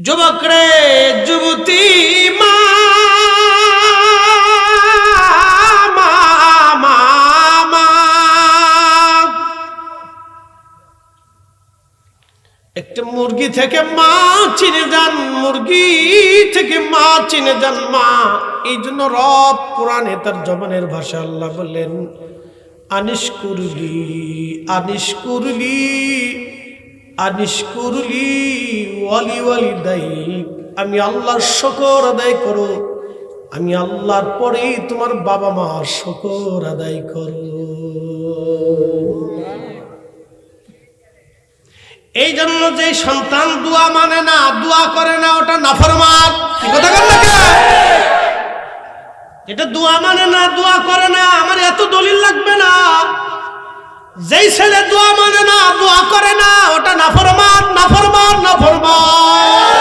যুবক রে যুবতী মা মা মা মা একটা মুরগি থেকে মা চিনে যান, মুরগি থেকে মা চিনে যান মা। এই জন্য রব কোরআনে তার জবানের ভাষা আল্লাহ বললেন আনিশকুরলি আনিশকুরলি আনিশকুরলি ওয়ালি ওয়ালিদাইক, আমি আল্লাহর শুকর আদায় করো, আমি আল্লাহর পরেই তোমার বাবা মার শুকর আদায় করো। এই জন্য যে সন্তান দোয়া মানে না, দোয়া করে না, ওটা নাফরমান। কি কথা বল না? এটা দোয়া মানে না, দোয়া করে না, আমার এত দলিল লাগবে না। যেই ছেলে দোয়া মানে না, দোয়া করে না, ওটা নাফরমান নাফরমান নাফরমান।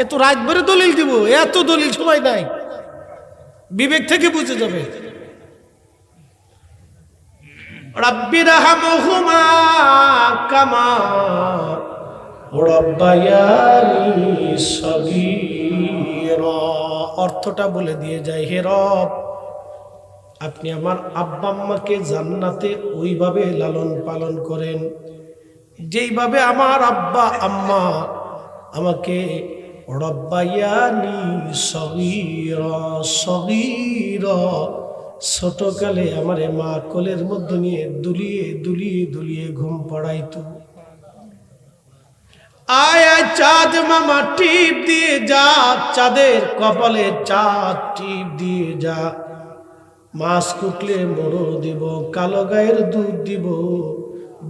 এত রাত ভরে দলিল দিব, এত দলিল সময় নাই, বিবেক থেকে বুঝে যাবে। রাব্বিরহামহুমা কামা রাব্বায়ানি সগীরা। অর্থটা বলে দিয়ে যায়, হে রব আপনি আমার আব্বা আম্মাকে জান্নাতে ওইভাবে লালন পালন করেন যেইভাবে আমার আব্বা আম্মা আমাকে রব্বায়ানি সগীরা সগীরা ছোটকালে আমারে মা কোলের মধ্যে নিয়ে দুলিয়ে দুলিয়ে দুলিয়ে ঘুম পড়াইতো। আয় আয় চাঁদ মামা টিপ দিয়ে যা, চাঁদের কপালে চাঁদ টিপ দিয়ে যা, মাছ কুটলে মোড়ো দিব, কালো গায়ের দুধ দিব,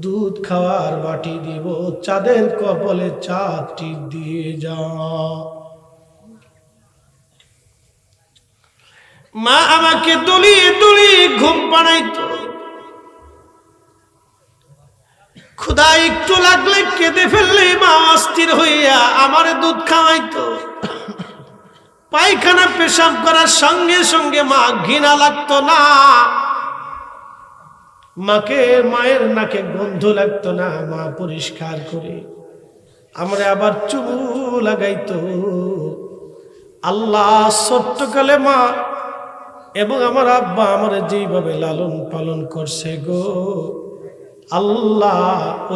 দুধ খাওয়ার বাটি দিব, চাঁদের কপালে চাঁদ টিপ দিয়ে যা। মা আমাকে দুলিয়ে দুলিয়ে ঘুম পাড়াইতো। ক্ষুধা একটু লাগলে কেঁদে ফেললে মা অস্থির হইয়া আমারে দুধ খাওয়াইতো। পায়খানা পেশাব করার সঙ্গে সঙ্গে মা ঘৃণা লাগতো না, মাকে মায়ের নাকে গন্ধ লাগতো না, মা পরিষ্কার করে আমরা আবার চুমু লাগাইতো। আল্লাহ ছোট্টকালে মা এবং আমার আব্বা আমার যেইভাবে লালন পালন করছে গো আল্লাহ,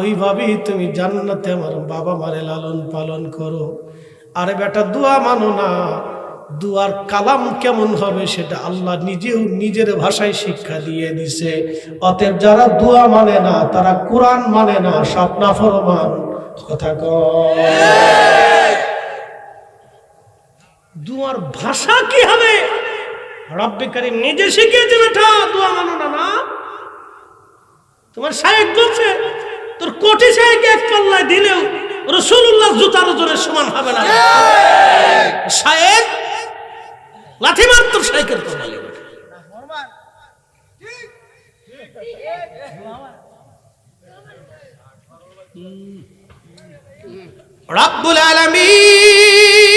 ওইভাবেই তুমি জান্নাতে আমার বাবা মারে লালন পালন করো। আরে বেটা দোয়া মানো না, দুয়ার কালাম কেমন হবে সেটা আল্লাহ নিজেও নিজের ভাষায় শিক্ষা দিয়ে দিছে। অতএব যারা দোয়া মানে না, তারা কোরআন মানে না, সব নাফরমান। কথা কয় দুয়ার ভাষা কি হবে? রব্বে কারীম নিজে শিখিয়েছে বেটা দোয়া মানো না। না তোমার শায়েখ বলছে তোর কোটি শায়েখ এক পাল্লায় দিলেও রাসূলুল্লাহ জুতার ওজনের সমান হবে না। শায়েখ লাথি মার তোর শায়েখের কপালে। রব্বুল আলামিন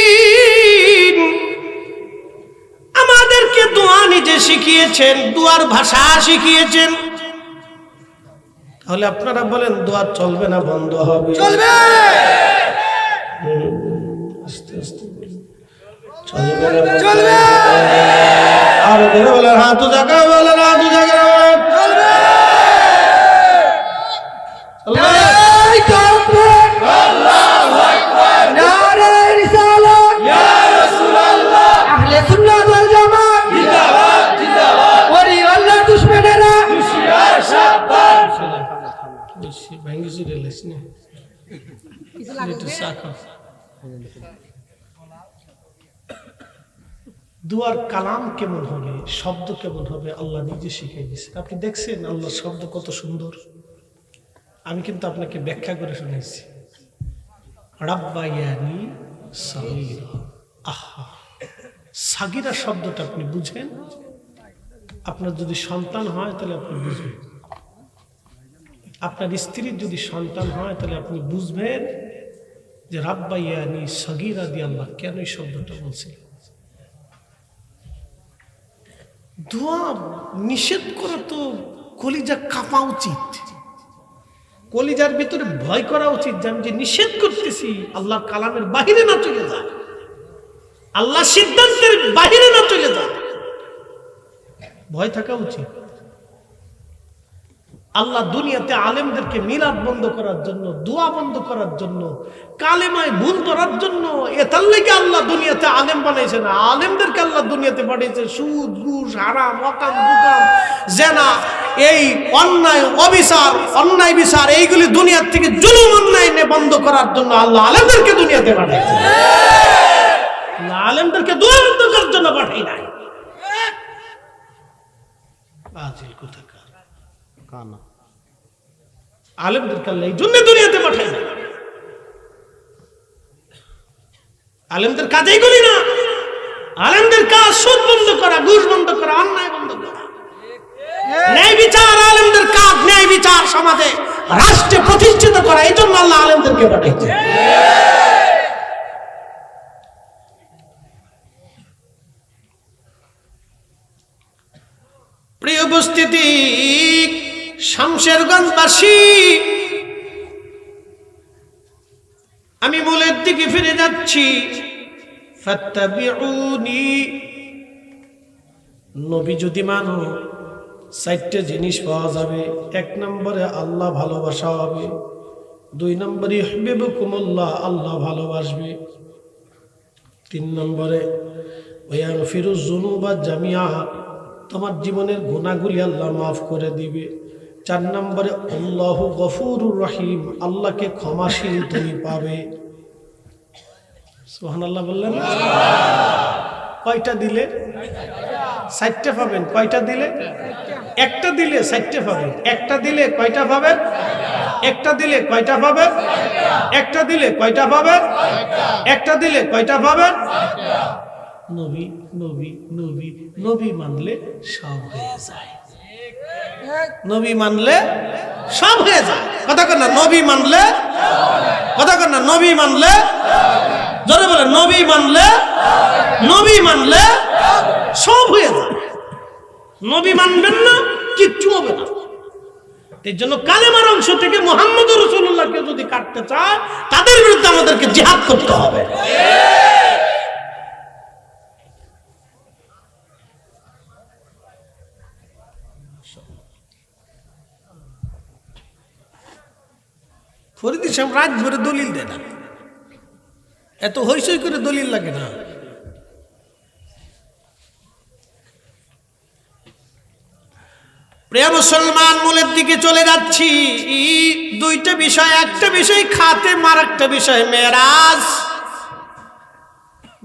আমাদেরকে দোয়া নিজে শিখিয়েছেন, দোয়ার ভাষা শিখিয়েছেন। তাহলে আপনারা বলেন দোয়া চলবে না বন্ধ হবে? চলবে। আস্তে আস্তে চলবে না চলবে। আর ধরে বলেন হাত জায়গা, বলেন হাত জায়গা চলবে। আল্লাহু আকবার, নারে রিসালাত, ইয়া রাসূলুল্লাহ, আহলে সুন্নাত ওয়াল জামাত জিন্দাবাদ জিন্দাবাদ, ওলি আল্লাহ দুশমনেরা হুশিয়ার সাবধান। বেশি ভাঙ্গি জুড়ে লাইছ না এটা সাকা। দুয়ার কালাম কেমন হবে, শব্দ কেমন হবে আল্লাহ নিজে শিখিয়ে দিয়েছেন। আপনি দেখছেন আল্লাহর শব্দ কত সুন্দর। আমি কিন্তু আপনাকে ব্যাখ্যা করে শুনেছি। রাব্বায়ানি সাগীরা। আহা, সাগীরা শব্দটা আপনি বুঝেন। আপনার যদি সন্তান হয় তাহলে আপনি বুঝবেন, আপনার স্ত্রীর যদি সন্তান হয় তাহলে আপনি বুঝবেন যে রাব্বায়ানি সাগীরা দিয়ে আল্লাহ কেন এই শব্দটা বলছিলেন। দোয়া নিষেধ করা তো কলিজা কাঁপা উচিত। কলিজার ভিতরে ভয় করা উচিত যে আমি যে নিষেধ করতেছি আল্লাহর কালামের বাহিরে না চলে যায়, আল্লাহ সিদ্ধান্তের বাহিরে না চলে যায়, ভয় থাকা উচিত। আল্লাহ দুনিয়াতে আলেমদেরকে মিলাদ বন্ধ করার জন্য, দোয়া বন্ধ করার জন্য, কালেমায় ভুল করার জন্য, এটার লেগে আল্লাহ দুনিয়াতে আলেম বানাইছে না। আলেমদেরকে আল্লাহ দুনিয়াতে পাঠিয়েছে সুদ, ঘুষ, হারাম, অকাম, দুকাম, জেনা, এই অন্যায়, অবিচার, অন্যায় বিচার, এইগুলি দুনিয়ার থেকে জুলুম অন্যায় বন্ধ করার জন্য আল্লাহ আলেমদেরকে দুনিয়াতে পাঠিয়েছে। আলেমদেরকে দোয়া বন্ধ করার জন্য পাঠাই নাই। আলেমদেরকে আল্লাহ এই জন্য দুনিয়াতে পাঠাই না। আলেমদের কাজেই করি না। আলেমদের কাজ সুদ বন্ধ করা, ঘুষ বন্ধ করা, অন্যায় বন্ধ করা, ন্যায় বিচার। আলেমদের কাজ ন্যায় বিচার সমাজে, রাষ্ট্রে প্রতিষ্ঠিত করা। এই জন্য আল্লাহ আলেমদেরকে পাঠাইছে। প্রিয় উপস্থিতি, শামশেরগঞ্জবাসী, আমি মূলের দিকে ফিরে যাচ্ছি। ফাত্তাবিউনি, নবী যদি মানো 4টে জিনিস পাওয়া যাবে। 1 নম্বরে আল্লাহ ভালোবাসা হবে, 2 নম্বরে ইউহিব্বুকুমুল্লাহ, আল্লাহ ভালোবাসবে, 3 নম্বরে ওয়ায়াগফিরুয যুনুবা জামিআ, তোমার জীবনের গুনাহগুলি আল্লাহ মাফ করে দিবে, 4 নম্বরে আল্লাহু গফুরুর রহিম, আল্লাহকে ক্ষমাশীল তুমি পাবে। সুবহানাল্লাহ বললেন? কয়টা দিলে? 4টে পাবেন। কয়টা দিলে? একটা দিলে 4টে পাবেন। একটা দিলে কয়টা পাবেন? একটা দিলে কয়টা পাবেন? একটা দিলে কয়টা পাবেন? একটা দিলে কয়টা পাবেন? নবী নবী নবী নবী মানলে সব হয়ে যায়। নবী মানলে সব হয়ে যায়। কথা কর না, নবী মানলে, কথা কর না, নবী মানলে, জোরে বলে, নবী মানলে, নবী মানলে সব হয়ে যায়। নবী মানবেন না, কিচ্ছু হবে না। এর জন্য কালেমার অংশ থেকে মুহাম্মদুর রাসূলুল্লাহকে যদি কাটতে চায়, তাদের বিরুদ্ধে আমাদেরকে জিহাদ করতে হবে। ফরিদি সাহেব রাত ভরে দলিল দেয় না, এত হইচই করে দলিল লাগে না। প্রিয় মুসলমান, মূলের দিকে চলে যাচ্ছি। 2টা বিষয়, একটা বিষয় খাতেম, আর একটা বিষয় মেরাজ।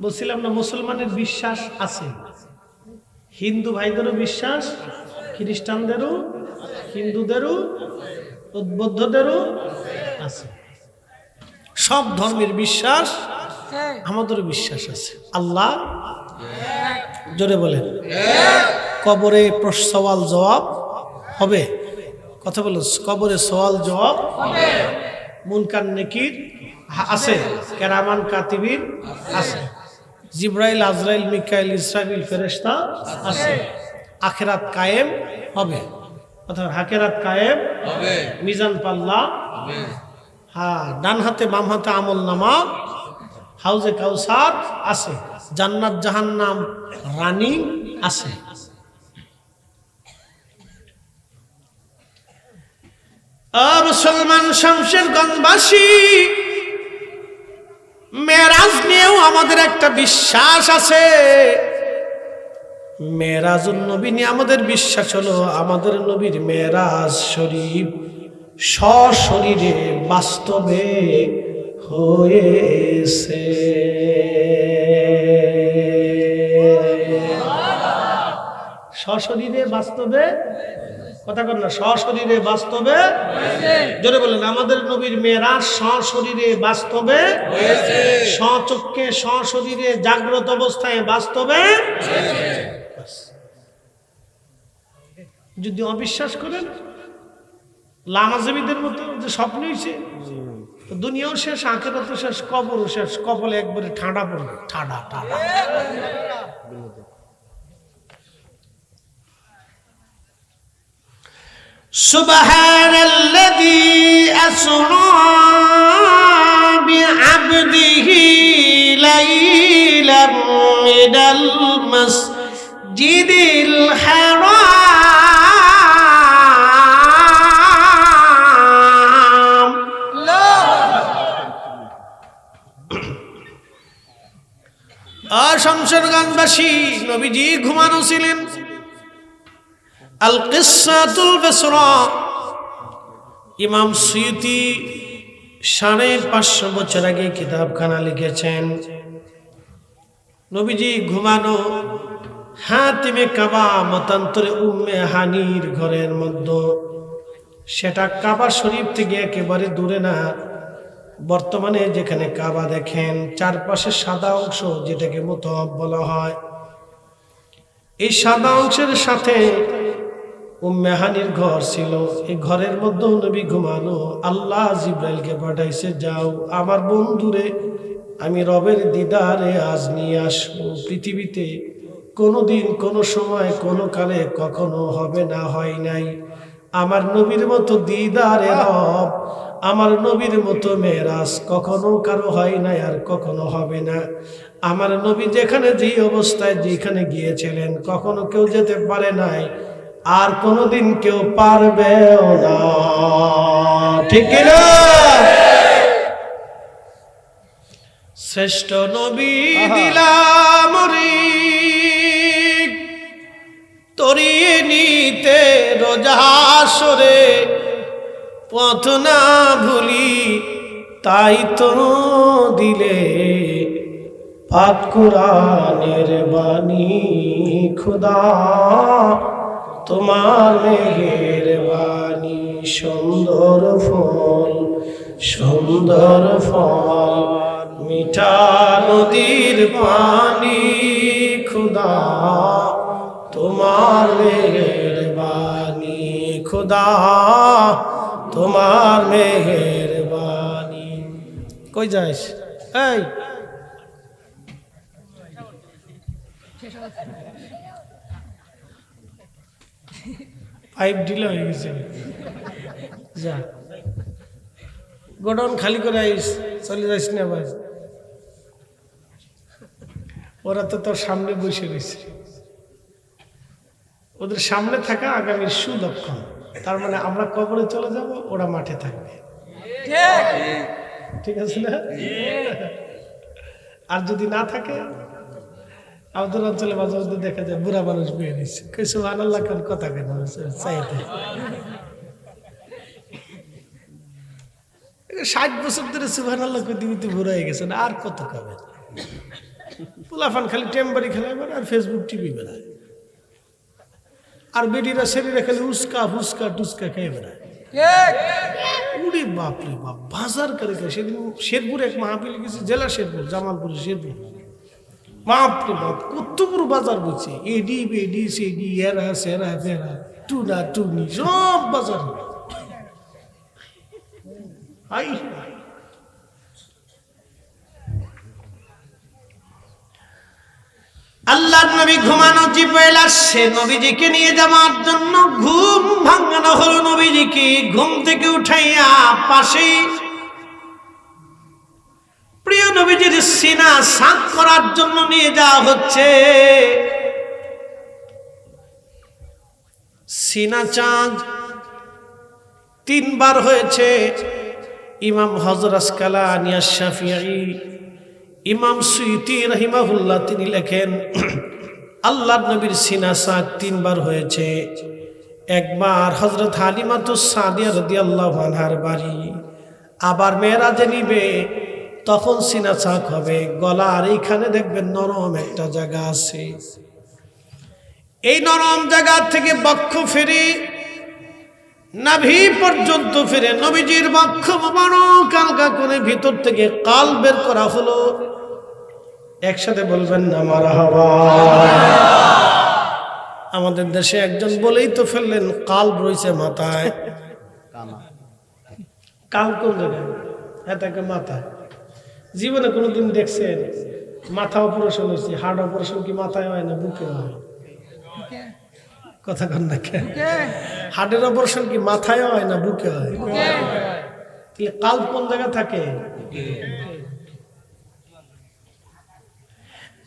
বলছিলাম না, মুসলমানের বিশ্বাস আছে, হিন্দু ভাইদেরও বিশ্বাস, খ্রিস্টানদেরও, হিন্দুদেরও, বৌদ্ধদেরও আছে। সব ধর্মের বিশ্বাস, আমাদেরও বিশ্বাস আছে। আল্লাহ, জোরে বলেন, কবরে সওয়াল জবাব হবে। কথা বলো, কবরে সওয়াল জবাব হবে। মুনকার নেকির আছে, কেরামান কাতিবিন আছে, জিবরাইল, আজরাইল, মিকাইল, ইসরাফিল ফেরেশতা আছে। আখিরাত কায়েম হবে, অর্থাৎ আখিরাত কায়েম হবে। মিজান পাল্লা হবে, হ্যাঁ, ডান হাতে বাম হাতে আমল নামা, হাউজে কাউসার আছে, জান্নাত জাহান্নাম রানিং আছে। মুসলমান শামশেরগঞ্জবাসী, মেরাজ নিয়েও আমাদের একটা বিশ্বাস আছে। মেরাজুন নবী নিয়ে আমাদের বিশ্বাস হলো, আমাদের নবীর মেরাজ শরীফ সশরীরে বাস্তবে হয়েছে। সশরীরে বাস্তবে, কথা কর না, সশরীরে বাস্তবে, জোরে বলেন, আমাদের নবীর মেরাজ সশরীরে বাস্তবে হয়েছে, স্বচক্ষে সশরীরে জাগ্রত অবস্থায় বাস্তবে। যদি অবিশ্বাস করেন, লামাজবিদের মতো যে স্বপ্ন হয়েছে, দুনিয়াও শেষ, আখিরাতও শেষ, কবরও শেষ, কবলে একবারে ঠান্ডা পড়বে, ঠান্ডা ঠান্ডা। সুবহানাল্লাযী আসরা বিআবদিহি লাইলাম মিনাল মাসজিদিল হারাম। শমশেরগঞ্জবাসী, নবীজি ঘুমানো ছিলেন। আল কিসসাতুল বিসরা, ইমাম সুয়ুতি 550 বছর আগে কিতাবখানা লিখেছেন। নবীজি ঘুমানো হাতিমে কাবা মতান্তরে উম্মে হানির ঘরের মধ্যে, সেটা কাবা শরীফ থেকে একেবারে দূরে না। বর্তমানে যেখানে কাবা দেখেন চারপাশে সাদা অংশ, যেটাকে মুতাওয়াব বলা হয়, এই সাদা অংশের সাথে উম্মে হানির ঘর ছিল। এই ঘরের মধ্যে নবী ঘুমানো। আল্লাহ জিব্রাইলকে পাঠাইছে, যাও আমার বন্ধুরে আমি রবের দিদারে আজ নিয়ে আসবো। পৃথিবীতে কোনোদিন কোনো সময় কোনো কালে কখনো হবে না, হয় নাই। আমার নবীর মতো দিদারে রব, আমার নবীর মতো মেরাজ কখনো কারো হয় নাই, আর কখনো হবে না। আমার নবী যেখানে যে অবস্থায় যেখানে গিয়েছিলেন কখনো কেউ যেতে পারে নাই, আর কোনোদিন কেউ পারবেও না। ঠিক না? শ্রেষ্ঠ নবী দিলাম তরিয়ে নিতে রোজাসরে, পথ না ভুলি তাই তো দিলে পাক কুরআনের বাণী। খুদা তোমার মেহেরবানি, সুন্দর ফল সুন্দর ফল মিঠা নদীর পানি। খুদা তোমার মেহেরবানি, খুদা তোমার মেহেরবানি। কই যাস? এই পাইপ ঢিলা হয়ে গেছে, যা গোডাউন খালি করে আইস, চলে যাস না ভাই। ওরা তো তোর সামনে বসে রয়েছে, ওদের সামনে থাকা আগামীর সুলক্ষণ। তার মানে আমরা কবরে চলে যাব, ওরা মাঠে থাকবে। ঠিক আছে না? আর যদি না থাকে, আমাদের অঞ্চলে মাঝে মধ্যে দেখা যায় বুড়া মানুষ বয়ে নিচ্ছে, সুবহানাল্লাহ কেন কথা কেন চাইতে। 60 বছর ধরে সুবহানাল্লাহ কইতে কইতে বুড়া হয়ে গেছে, না আর কত খাবে। পোলাফান খালি টেম্বারি খেলায় বেড়ায় আর ফেসবুক টিভি বেড়ায়, আর বেডিরা শরীরে খালি উস্কা ফুসকা টুস্কা খেয়ে বেড়ায়। উড়ি বাপরে বাপ, বাজার করে। সেদিন শেরপুর এক মাহফিল গেছে, জেলা শেরপুর, জামালপুর শেরপুর। বাপরে বাপ, কত বড় বাজার বলছে, এডি বেডি সেডি এরা সেরা ফেরা টুনা টুনি সব বাজার। আল্লাহর নবী ঘুমানো, জিব্রাইল আসছে নবীজিকে নিয়ে যাওয়ার জন্য। ঘুম ভাঙানো হলো নবীজিকে, ঘুম থেকে উঠাইয়া পাশে প্রিয় নবীজির সিনা সাফ করার জন্য নিয়ে যাওয়া হচ্ছে। সিনা চাঁদ 3 বার হয়েছে। ইমাম হযরত আসকালানি আশ-শাফিঈ, ইমাম সুয়ুতি রাহিমাহুল্লাহ তিনি লেখেন, আল্লাহর নবীর সিনা সাক 3 বার হয়েছে। একবার হযরত হালিমাতুস সাদিয়া রাদিয়াল্লাহু আনহার বাড়ি, আবার মেরাজে নিবে, তখন সিনা সাক হবে। গলার এইখানে দেখবেন নরম একটা জায়গা আছে, এই নরম জায়গা থেকে বক্ষ ফিরে নাভি পর্যন্ত ফিরে নবীজির বক্ষ মোবারক হালকা করে ভিতর থেকে কাল বের করা হলো। একসাথে বলবেন না মারহাবা। আমাদের দেশে একজন বলেই তো ফেললেন, কাল্ব রয়েছে মাথায়। কাল কোন জায়গায়? এটাকে মাথায়। জীবনে কোনোদিন দেখছেন মাথা অপারেশন হয়েছে? হার্ট অপারেশন কি মাথায় হয় না বুকে হয়? কথা কন না, হার্টের অপারেশন কি মাথায় হয় না বুকে হয়? তাহলে কাল্ব কোন জায়গা থাকে?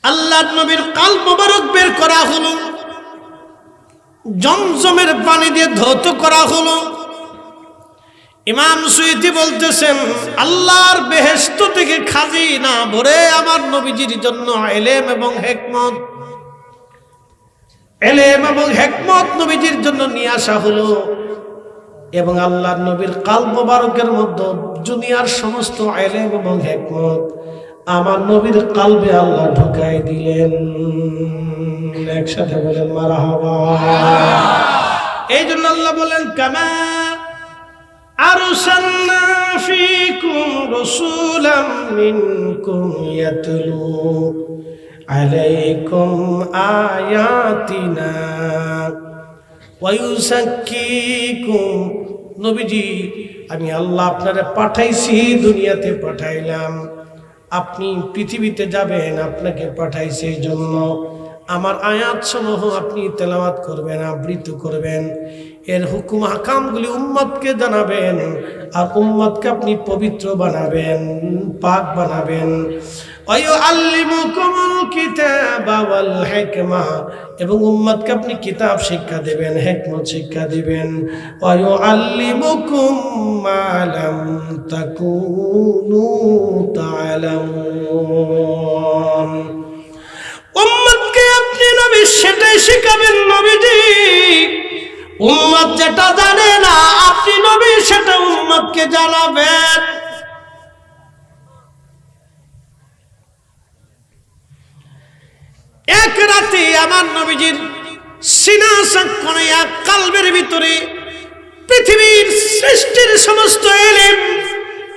আল্লাহর নবীর কাল্ব মোবারক বের করা হলো, জমজমের পানি দিয়ে ধৌত করা হলো। ইমাম সুয়ুতি বলতেছেন, আল্লাহর বেহেশত থেকে খাজিনা ভরে আমার নবীজির জন্য ইলম এবং হিকমত, ইলম এবং হিকমত নবীজির জন্য নিয়ে আসা হলো। এবং আল্লাহর নবীর কাল্ব মোবারকের মধ্যে দুনিয়ার সমস্ত ইলম এবং হিকমত আমার নবীর কালবে আল্লাহ ঢুকাই দিলেন। একসাথে বলেন মারহাবা। এই জন্য আল্লাহ বলেন, কামা আরসালনা ফীকুম রাসূলাম মিনকুম ইয়াতলু আলাইকুম আয়াতিনা ওয়া ইউযাক্কিকুম। নবীজি, আমি আল্লাহ আপনারে পাঠাইছি, দুনিয়াতে পাঠাইলাম, আপনি পৃথিবীতে যাবেন, আপনাকে পাঠাইছি এই জন্য আমার আয়াত সমূহ আপনি তেলাওয়াত করবেন, আবৃত্তি করবেন, এর হুকুম হাকামগুলি উম্মতকে জানাবেন, আর উম্মতকে আপনি পবিত্র বানাবেন, পাক বানাবেন। ওয়ায়ুআল্লিমুকুমুল কিতাবা ওয়াল হিকমা, এবং উম্মতকে আপনি কিতাব শিক্ষা দেবেন, হিকমত শিক্ষা দিবেন। ওয়ায়ুআল্লিমুকুম মা লাম তাকুনু তা'লামুন, উম্মতকে আপনি নবী সেটাই শিখাবেন। নবীজি, উম্মত যেটা জানে না আপনি নবী সেটা উম্মতকে জানাবেন। এক রাতে আমার নবীজির সিনা সাক্ষণিয়া কালবের ভিতরে পৃথিবীর সৃষ্টির সমস্ত ইলম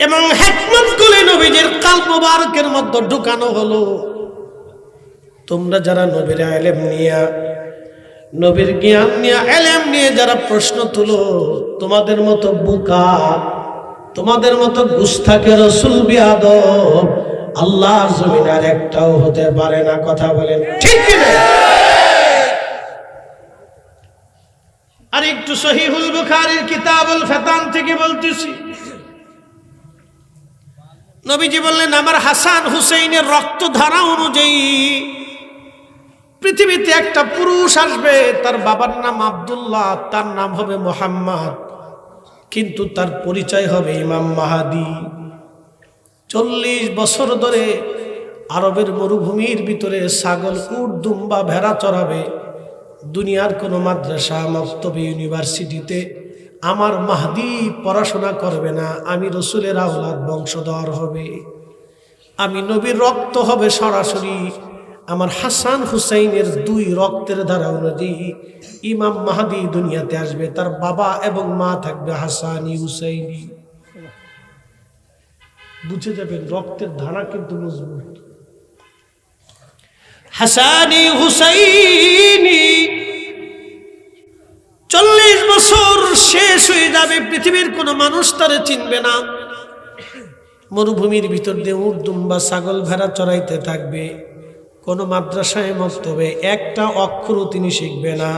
এবং হিকমত গুলি নবীজির কালব মোবারকের মধ্যে ঢুকানো হলো। তোমরা যারা নবীর ইলম নিয়া, নবীর জ্ঞান নিয়ে, ইলম নিয়ে যারা প্রশ্ন তুলো, তোমাদের মতো বোকা, তোমাদের মতো গুস্তাখে রাসূল বিয়াদব আল্লাহর জমিনে আর একটাও হতে পারে না। কথা বলেন ঠিক কি না? আর একটু সহিহুল বুখারীর কিতাবুল ফিতান থেকে বলতেছি, নবীজি বললেন, আমার হাসান হুসাইনের রক্তধারা অনুযায়ী পৃথিবীতে একটা পুরুষ আসবে, তার বাবার নাম আব্দুল্লাহ, তার নাম হবে মুহাম্মদ, কিন্তু তার পরিচয় হবে ইমাম মাহদী। 40 বছর ধরে আরবের মরুভূমির ভিতরে ছাগল, উট, দুম্বা, ভেড়া চড়াবে। দুনিয়ার কোনো মাদ্রাসা, মক্তবে, ইউনিভার্সিটিতে আমার মাহদী পড়াশোনা করবে না। আমি রসুলের আওলাদ, বংশধর হবে, আমি নবীর রক্ত হবে সরাসরি। আমার হাসান হুসাইনের 2 রক্তের ধারা অনুযায়ী ইমাম মাহদী দুনিয়াতে আসবে, তার বাবা এবং মা থাকবে হাসানি হুসাইনি। বুঝে যাবেন রক্তের ধারা কিন্তু মজবুত। হাসানি হুসাইনি 40 বছর শেষ হয়ে যাবে, পৃথিবীর কোনো মানুষ তারে চিনবে না। মরুভূমির ভিতর দিয়ে উট, দুম্বা, ছাগল, ভেড়া চড়াইতে থাকবে। কোনো মাদ্রাসায়, মক্তবে একটা অক্ষরও তিনি শিখবে না।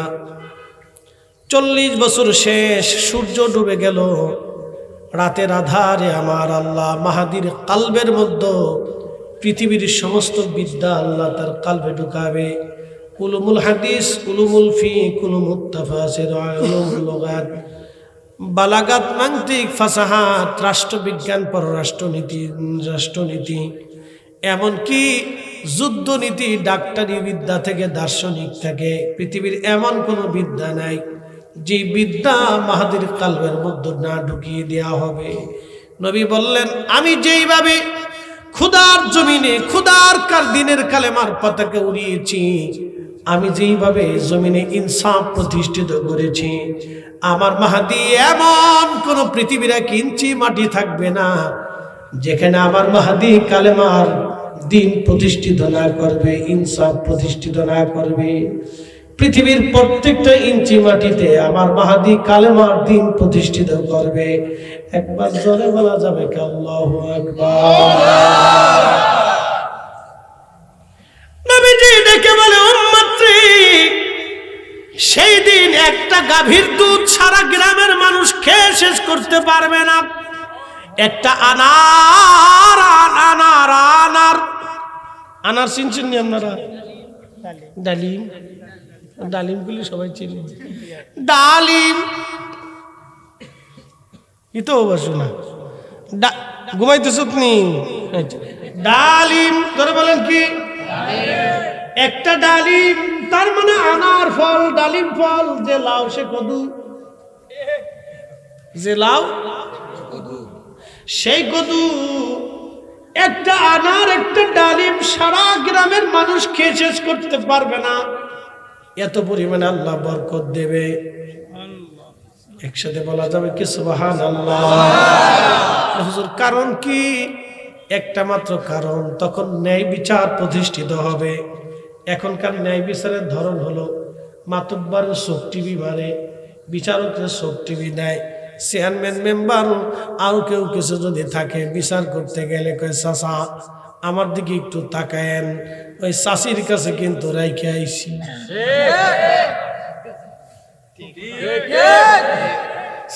40 বছর শেষ, সূর্য ডুবে গেল, রাতের আধারে আমার আল্লাহ মাহাদির কালবের মধ্যে পৃথিবীর সমস্ত বিদ্যা আল্লাহ তার কালবে ঢুকাবে। উলুমুল হাদিস, উলুমুল ফিক, উলুমুত তাফসীর, উলুমুল লুগাত, বালাগাত, মানতিক, ফাসাহাত, রাষ্ট্রবিজ্ঞান, রাষ্ট্রনীতি, এমনকি যুদ্ধনীতি, ডাক্তারি বিদ্যা থেকে, দার্শনিক থেকে, পৃথিবীর এমন কোনো বিদ্যা নাই যে বিদ্যা মাহাদির কালবের মধ্যে না ঢুকিয়ে দেওয়া হবে। নবী বললেন, আমি যেইভাবে খুদার জমিনে, খুদার দিনের কালেমার পতাকা উড়িয়েছি, আমি যেইভাবে জমিনে ইনসাফ প্রতিষ্ঠিত করেছি, আমার মাহাদি এমন কোন পৃথিবীর 1 ইঞ্চি মাটি থাকবে না যেখানে আমার মাহাদি কালেমার দিন প্রতিষ্ঠিত না করবে, ইনসাফ প্রতিষ্ঠিত না করবে। পৃথিবীর প্রত্যেকটা ইঞ্চি মাটিতে আমার মাহাদি কালেমার দিন প্রতিষ্ঠিত করবে। একবার জোরে বলা যাবে কি আল্লাহু আকবার? নবীজি ডেকে বলে, উম্মত রে, সেই দিন একটা গাভীর দুধ সারা মানুষ খেয়ে শেষ করতে পারবে না। একটা আনার আনার আনার আনার চিনছেন নি আপনারা? ডালিম, ডালিমগুলি সবাই চিনি। ডালিম ইতো বসো না, ঘুমাইতেছ নি? ডালিম ধরে বলেন কি? একটা ডালিম তার মানে আনার ফল, ডালিম ফল। যে লাউ সে কদু, যে লাউ সেই কদু। একটা আনার একটা ডালিম সারা গ্রামের মানুষ খেয়ে শেষ করতে পারবে না, এত পরিমাণে আল্লাহ বরকত দেবে। একসাথে বলা যাবে কি সুবহানাল্লাহ। হুজুর কারণ কি? একটা মাত্র কারণ, তখন ন্যায় বিচার প্রতিষ্ঠিত হবে। এখনকার ন্যায় বিচারের ধরন হলো মাতব্বরের চোখ টিভি মারে, বিচারকের চোখ টিভি দেয়, চেয়ারম্যান মেম্বার আর কেউ কিছু যদি থাকে বিচার করতে গেলে কয় চাচা আমার দিকে একটু তাকায়েন, ওই চাষির কাছে কিন্তু রাইখে আইছি।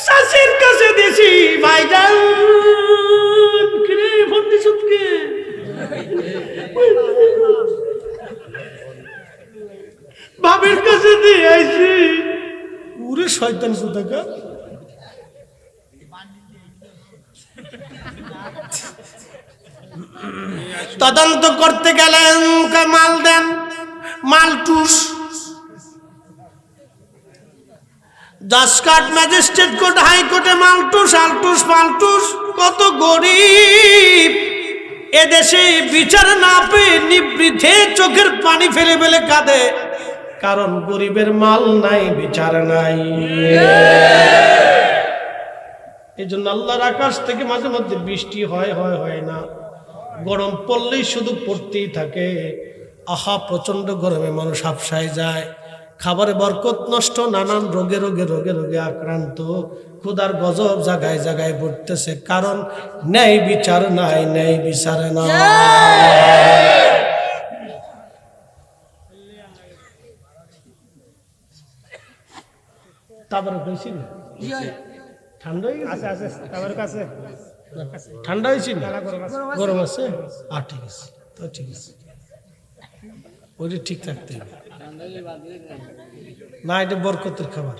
চাষির কাছে দিছি ভাইজান, কিরে ফোন দিছ কে? বাবার কাছে দিয়ে আইছি। ওরে শয়তান কোথাকার। তদন্ত করতে গেলেন, মাল দেন, মালটুস। জাজকাট, ম্যাজিস্ট্রেট কোর্ট, হাইকোর্টে মালটুস আলটুস পালটুস। কত গরিব এদেশে বিচার না পেয়ে নিবৃথে চোখের পানি ফেলে ফেলে কাঁদে, কারণ গরিবের মাল নাই, বিচার নাই। এই জন্য আল্লাহর আকাশ থেকে মাঝে মধ্যে বৃষ্টি হয় না, গরম পড়লেই শুধু পড়তেই থাকে। আহা প্রচন্ড গরমে মানুষ হাফসায় যায়, খাবারে বরকত নষ্ট, নানান রোগে রোগে রোগে রোগে আক্রান্ত, ক্ষুধার গজব জায়গায় জায়গায় পড়তেছে, কারণ ন্যায় বিচার নাই, ন্যায় বিচার না। তারপরে হয়েছি না ঠান্ডা হয়ে গেছে, ঠান্ডা হয়েছি না, গরম আছে, আর ঠিক আছে, তো ঠিক আছে, ওইটা ঠিক থাকতে হবে না। এটা বরকতের খাবার,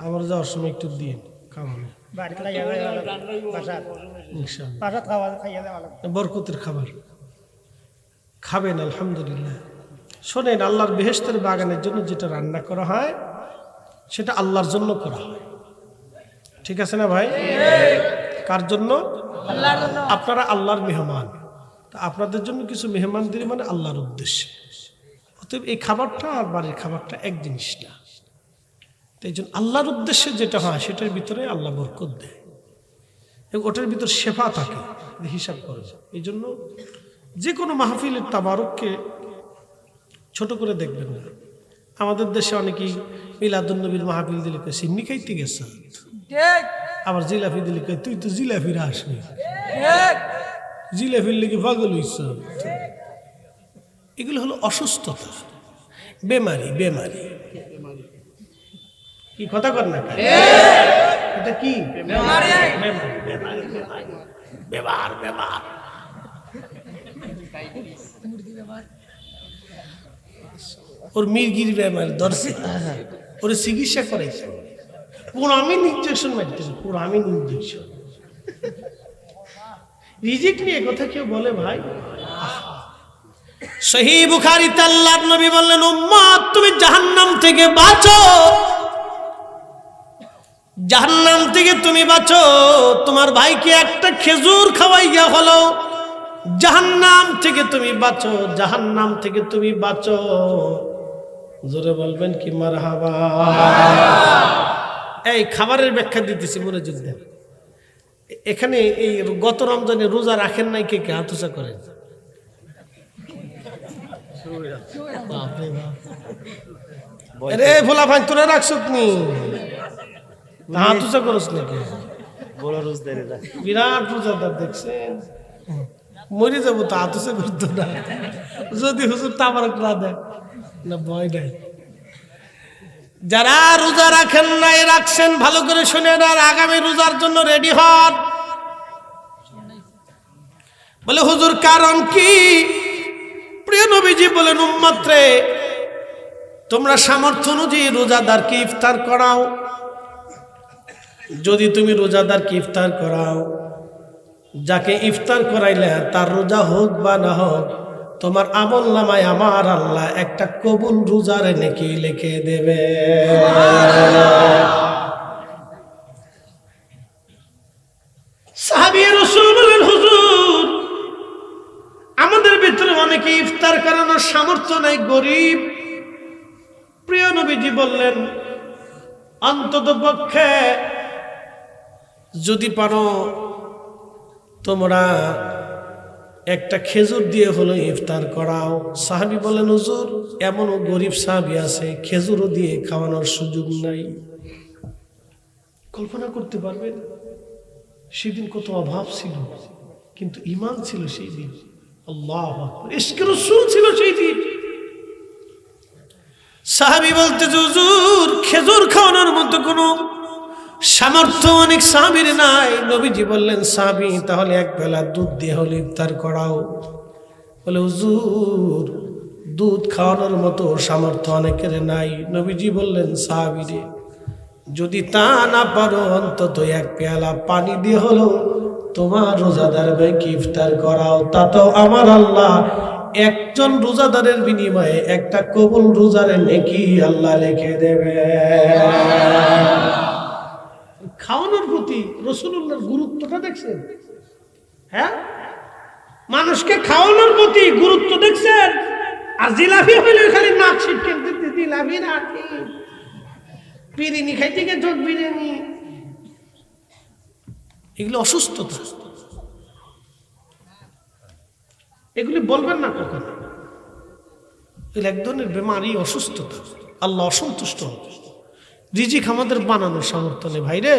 আমার যাওয়ার সময় একটু দিয়ে খাওয়ানো, বরকতের খাবার খাবেন আলহামদুলিল্লাহ। শোনেন, আল্লাহর বেহেশতের বাগানের জন্য যেটা রান্না করা হয় সেটা আল্লাহর জন্য করা হয়, ঠিক আছে না ভাই? কার জন্য? আপনারা আল্লাহর মেহমান, তা আপনাদের জন্য কিছু মেহমানদারি মানে আল্লাহর উদ্দেশ্যে। অতএব এই খাবারটা আর বাড়ির খাবারটা এক জিনিস না। তাই জন্য আল্লাহর উদ্দেশ্যে যেটা হয় সেটার ভিতরে আল্লাহ বরকত দেয়, এবং ওটার ভিতর শেফা থাকে, হিসাব করে। এই জন্য যে কোনো মাহফিলের তাবারককে ছোট করে দেখবেন না। আমাদের দেশে অনেকেই মিলাদুন্নবীর মাহফিল দিলে সিন্নি খাইতে গেছে, আবার জিলাপি দিলে তুই তো জিলাপিরা আসবি, জিলাপির লেগে পাগল হইছ। এগুলো হলো অসুস্থতা, বেমারি। বেমারি কি কথা কর না, এটা কি বেমার? বেমার ওর মির্গির বেমার ধরছে, ওরে চিকিৎসা করাইছে, পুরামিন ইনজেকশন মারতেছে, পুরামিন ইনজেকশন। রিজিক নিয়ে কথা কেউ বলে ভাই? সহিহ বুখারীতে আল্লাহর নবী বললেন, উম্মত তুমি জাহান্নাম থেকে বাঁচো, জাহান্নাম থেকে তুমি বাঁচো। তোমার ভাইকে একটা খেজুর খাওয়াইয়া হলো জাহান্নাম থেকে তুমি বাঁচো, জাহান্নাম থেকে তুমি বাঁচো। জোরে বলবেন কি মারহাবা। এই খাবারের ব্যাখ্যা দিতেছি, মনোযোগ দেন। এখানে এই গত রমজানে রোজা রাখেন নাই কে কে? হাত উঁচা করেন। রে ভোলা ভাই তোরা রাখছো নি, হাত উঁচা করছ নাকি? বিরাট রোজাদার দেখছেন, মরে যাবো তো হাত উঁচা করতো না যদি হুজুর তাবারক না দেয় না, ভয় নাই। যারা রোজা রাখেন নাই, রাখছেন, ভালো করে শুনেন আর আগামী রোজার জন্য রেডি হন। বলে হুজুর কারণ কি? প্রিয় নবীজি বলেন, উম্মত রে, তোমরা সামর্থ্য অনুযায়ী রোজাদারকে ইফতার করাও। যদি তুমি রোজাদারকে ইফতার করাও, যাকে ইফতার করাইলে তার রোজা হোক বা না হোক, তোমার আমল নামায় আমার আল্লাহ একটা কবুল রোজার নেকি লিখে দেবে। সাহাবী রাসূল বলেন, হুজুর আমাদের ভিতরে অনেকে ইফতার করানোর সামর্থ্য নাই, গরিব। প্রিয় নবীজি বললেন, অন্তত পক্ষে যদি পারো তোমরা একটা খেজুর দিয়ে হলো ইফতার করাও। সাহাবী বলেন, হুজুর এমনও গরিব সাহাবী আছে খেজুরও দিয়ে খাওয়ানোর সুযোগ নাই। কল্পনা করতে পারবেন সেদিন কত অভাব ছিল, কিন্তু ঈমান ছিল সেই দিন। আল্লাহু আকবার, ইশকে রাসূল ছিল সেই দিন। সাহাবী বলতে, হুজুর খেজুর খাওয়ানোর মতো কোনো সামর্থ্য অনেক সাহাবীর নাই। নবীজি বললেন, সাহাবী তাহলে এক বেলা দুধ দিয়ে হলে ইফতার করাও। বলে হুজুর দুধ খাওয়ানোর মতো সামর্থ্য অনেকের নাই। নবীজি বললেন, সাহাবী রে, যদি তা না পারো অন্তত এক পেয়ালা পানি দিয়ে হলো তোমার রোজাদার ভাইকে ইফতার করাও। তাতেও আমার আল্লাহ একজন রোজাদারের বিনিময়ে একটা কবুল রোজার নেকি আল্লাহ লিখে দেবে। খাওয়ানোর প্রতি রাসূলুল্লাহর গুরুত্বটা দেখছেন? হ্যাঁ, মানুষকে খাওয়ানোর প্রতি গুরুত্ব দেখছেন? আর জিলাপি হইলে খালি নাক ছিটকে দিতে, জিলাপি না বিরিয়ানি খাইতে গিয়ে চোখ বিরিয়ানি, এগুলো অসুস্থতা। এগুলি বলবেন না কখনো, এগুলো এক ধরনের বেমারি, অসুস্থতা। আল্লাহ অসন্তুষ্ট হবে। রিজিক আমাদের বানানোর সামর্থ্য নেই ভাইরে।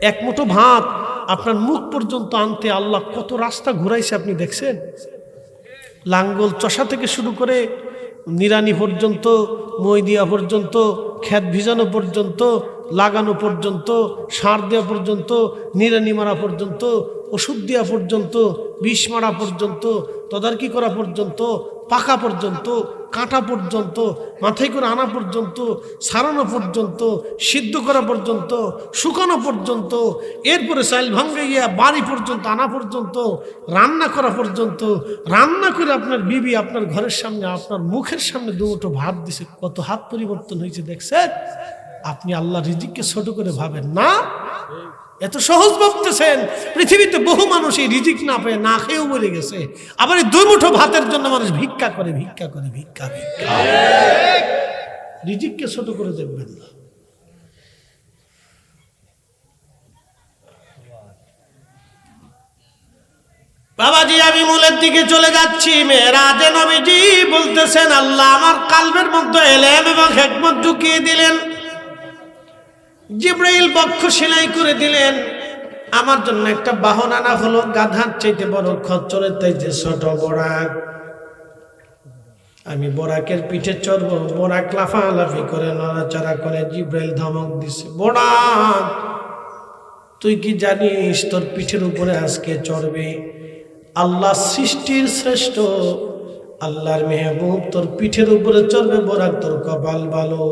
এক মুঠো ভাত আপনার মুখ পর্যন্ত আনতে আল্লাহ কত রাস্তা ঘুরাইছে আপনি দেখছেন? লাঙ্গল চষা থেকে শুরু করে নিরানি পর্যন্ত, মই দিয়া পর্যন্ত, ক্ষেত ভিজানো পর্যন্ত, লাগানো পর্যন্ত, সার দেওয়া পর্যন্ত, নিরানি মারা পর্যন্ত, ওষুধ দেওয়া পর্যন্ত, বিষ মারা পর্যন্ত, তদারকি করা পর্যন্ত, পাকা পর্যন্ত, কাটা পর্যন্ত, মাথায় করে আনা পর্যন্ত, সারানো পর্যন্ত, সিদ্ধ করা পর্যন্ত, শুকানো পর্যন্ত, এরপরে চাইল ভাঙ্গে গিয়া বাড়ি পর্যন্ত আনা পর্যন্ত, রান্না করা পর্যন্ত, রান্না করে আপনার বিবি আপনার ঘরের সামনে আপনার মুখের সামনে দুটো ভাত দিছে, কত হাত পরিবর্তন হয়েছে দেখছেন? আপনি আল্লাহ রিজিককে ছোট করে ভাবেন না, এত সহজ ভাবতেছেন। পৃথিবীতে বহু মানুষ এই রিজিক না পেয়ে না খেয়েও মরে গেছে। আবার এই দুই মুঠো ভাতের জন্য মানুষ ভিক্ষা করে, ভিক্ষা করে, ভিক্ষা ভিক্ষা। রিজিককে ছোট করে দেখবেন না। বাবাজি আমি মূলের দিকে চলে যাচ্ছি। মেরাজে নবীজি বলতেছেন, আল্লাহ আমার কালবের মধ্যে ইলম এবং হিকমত ঢুকিয়ে দিলেন। জিবরাইল বক্ষ সেলাই করে দিলেন। আমার জন্য একটা বাহন আনা হলো, গাধার চাইতে বড়, খচ্চরের চাইতে ছোট বোরাক। আমি বোরাকের পিঠে চড়বো। বোরাক লাফালাফি করে, নড়াচড়া করে। জিবরাইল ধমক দিছে, বোরাক তুই কি জানিস তোর পিঠের উপরে আজকে চড়বে আল্লাহ সৃষ্টির শ্রেষ্ঠ, আল্লাহর মেহবুব তোর পিঠের উপরে চড়বে। বোরাক তোর কপাল ভালো।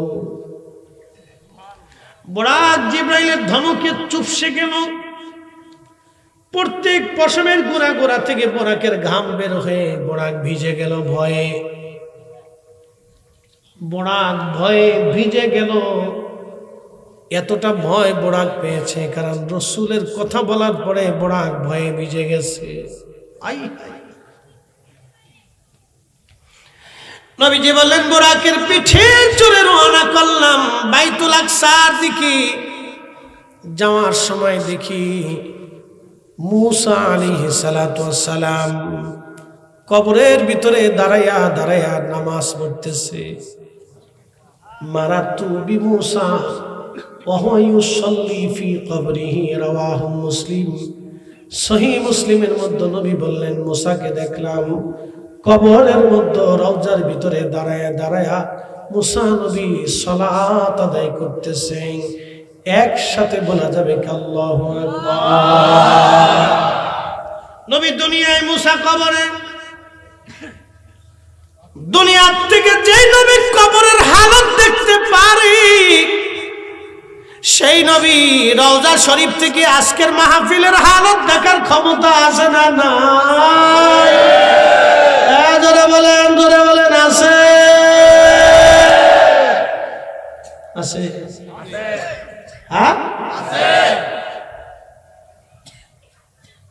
বোরাক জিবরাইলের ধমকে চুপসে গেল। প্রত্যেক পশমের গোড়া গোড়া থেকে বোরাকের ঘাম বের হয়ে বোরাক ভিজে গেল ভয়ে। বোরাক ভয়ে ভিজে গেল। এতটা ভয় বোরাক পেয়েছে কারণ রসুলের কথা বলার পরে বোরাক ভয়ে ভিজে গেছে। নবীজি বললেন, বোরাকের পিঠে চড়ে রওনা করলাম বাইতুল আকসার দিকে। যাওয়ার সময় দেখি মুসা আলাইহিস সালাতু ওয়াস সালাম কবরের ভিতরে দাঁড়াইয়া দাঁড়াইয়া নামাজ পড়তেছে। মারাতু বিমুসা ওয়া হুয়া ইউসাল্লি ফি কবরিহি, রাওয়াহু মুসলিম। সহিহ মুসলিমের মধ্যে নবী বললেন, মুসাকে দেখলাম কবরের মধ্যে রওজার ভিতরে দাঁড়ায়া দাঁড়ায়া মুসা নবী সালাত আদায় করতেছেন, একসাথে বলা যাবে কি আল্লাহু আকবার। নবী দুনিয়ায়, মুসা কবরে। দুনিয়ার থেকে যে নবী কবরের হালত দেখতে পারে, সেই নবী রওজা শরীফ থেকে আজকের মাহফিলের হালত দেখার ক্ষমতা আছে না নাই? জোরে বলেন, জোরে বলেন, আছে আছে হ্যাঁ আছে।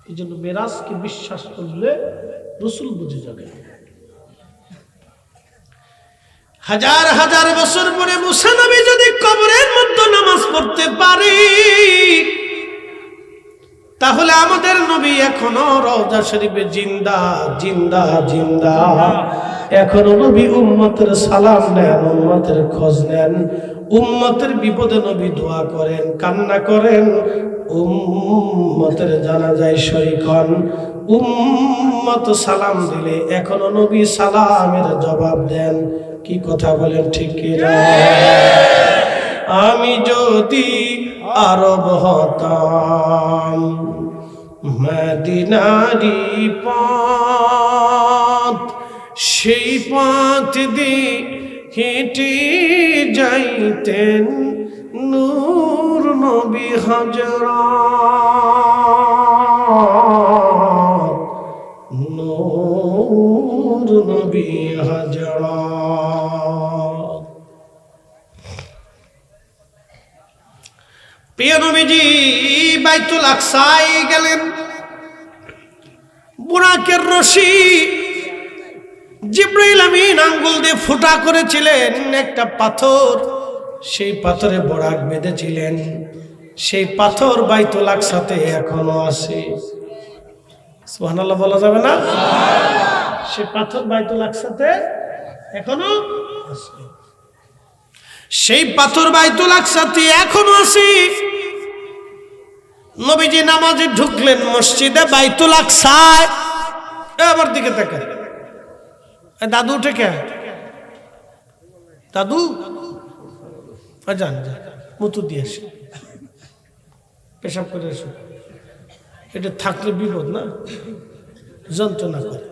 এই জন্য মেরাজকে বিশ্বাস করলে রাসূল বুঝে যাবে। হাজার হাজার বছর পরে মুসা নবী যদি কবরের মধ্যে নামাজ পড়তে পারে, তাহলে আমাদের নবী এখনো রওজা শরীফে জিন্দা জিন্দা জিন্দা। এখনো নবী উম্মতের সালাম নেন, উম্মতের খোঁজ নেন, উম্মতের বিপদে নবী দোয়া করেন, কান্না করেন, উম্মতের জানাজায় শরীক হন। উম্মত সালাম দিলে এখনো নবী সালামের জবাব দেন। কি কথা বলেন, ঠিক কি না? আমি যদি আরব হতাম, মদিনারি পথ, সেই পথ দিয়ে হেঁটে যাইতেন নূর নবী হযরত, নূর নবী হযরত। প্রিয় নবীজি বাইতুল আকসায় গেলেন। বুরাকের রশি জিবরাইল আমিন আঙ্গুল দিয়ে ফুটা করেছিলেন একটা পাথর, সেই পাথরে বোরাক বেঁধেছিলেন। সেই পাথর বাইতুল আকসাতে এখনো আছে। সুবহানাল্লাহ বলা যাবে না? সেই পাথর বাইতুল আকসাতে এখনো আছে। সেই পাথর বাইতুল আকসাতে এখনো আছে। নবীজি নামাজে ঢুকলেন মসজিদে বাইতুল আকসায়। এবার দিকে তাকান, দাদু উঠে কে? দাদু যান যান, মুতু দিয়ে আসে, পেশাব করে আসো। এটা থাকলে বিপদ না, যন্ত্রণা করে।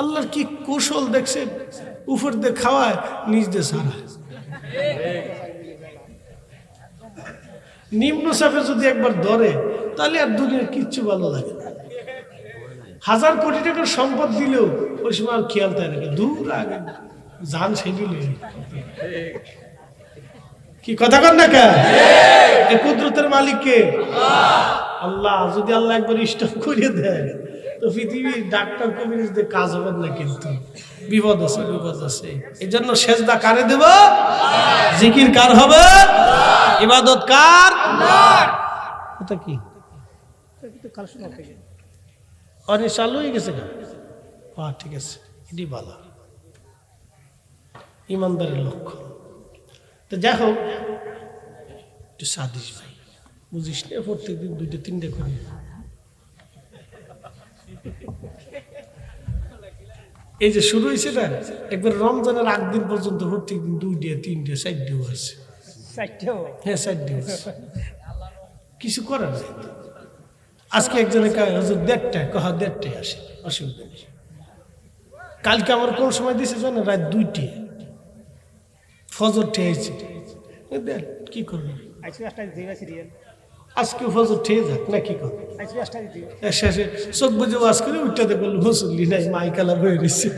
আল্লাহর কি কৌশল দেখছে, উপর দিয়ে খাওয়ায়, নিজ দিয়ে সারা। নিম্ন চাপে যদি একবার ধরে, তাহলে আর দুনিয়ার কিচ্ছু ভালো লাগে না। হাজার কোটি টাকার সম্পদ দিলেও ওই সময় আর খেয়াল তাই নাকি, দূর আগে জান সেদিলে। কি কথা কন না কে? এই কুদরতের মালিক কে? আল্লাহ। যদি আল্লাহ একবার স্টপ করিয়ে দেয়, তো পৃথিবীর ডাক্তার কবিরাজদের কাজ হবে না, কিন্তু বিপদ আছে, বিপদ আছে। এই জন্য সেজদা কারে দেব? জিকির কার হবে? ইবাদত কার? ওটা কি অনেক চালু হয়ে গেছে? হ্যাঁ ঠিক আছে, এটি ভালো, ইমানদারের লক্ষ্য। তো যাই হোক, একটু সাদিস ভাই, বুঝিস না, প্রত্যেকদিন দুইটা তিনটে করে। এই যে শুরু হয়েছে না, একবার রমজানের আগ দিন পর্যন্ত প্রত্যেকদিন দুইটা তিনটে চারটেও আছে। হ্যাঁ চারটেও আছে, কিছু করার নেই। আজকে একজনে হুজুর 1:30, কহা 1:30 আসে, অসুবিধা নেই। কালকে আমার কোন সময় দিয়েছে জানো? রাত 2টে, ফজর ঠেয়েছে। কি করবে? আজকে ফজর ঠেয়ে যাক না, কি করবে? শেষে চোখ বুঝে ওয়াজ করে উঠতে বললো মুসল্লি নাই, মাইকালা বয়ে রয়েছে।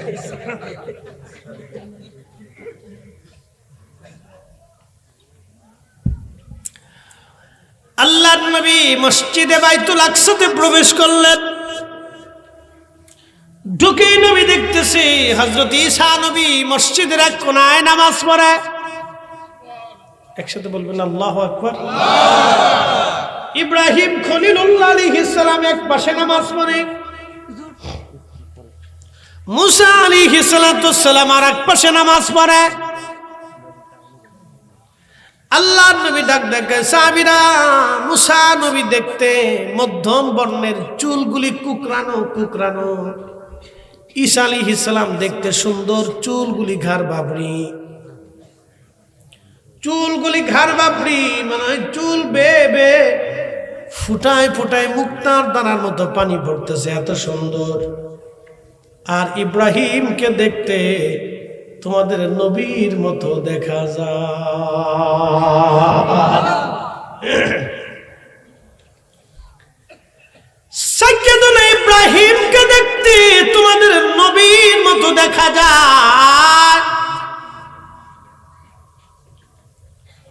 আল্লাহর নবী মসজিদে বাইতুল আকসাতে প্রবেশ করলেন। ঢুকে নবী দেখতেছে হযরত ঈসা নবী মসজিদের এক কোণায় নামাজ পড়ে। একসাথে বলবেন আল্লাহু আকবার। ইব্রাহিম খলিলুল্লাহ আলাইহিস সালাম এক পাশে নামাজ পড়ে, মুসা আলাইহিস সালাম আর এক পাশে নামাজ পড়ে। আল্লাহর নবী ডাক ডাকে, সাহাবীরা, মুসা নবী দেখতে মধ্যম বর্ণের, চুলগুলি কুকরানো কুকরানো। ঈসা আলাইহিস সালাম দেখতে সুন্দর, চুলগুলি ঘাড় বাবরি। চুলগুলি ঘাড় বাপড়ি, মানে চুল বেয়ে বেয়ে ফুটায় ফুটায় মুক্তার দানার মতো পানি পড়তেছে, এত সুন্দর। আর ইব্রাহিমকে দেখতে তোমাদের নবীর মতো দেখা যায়। সাইয়্যিদুনা ইব্রাহিমকে দেখতে তোমাদের নবীর মতো দেখা যায়।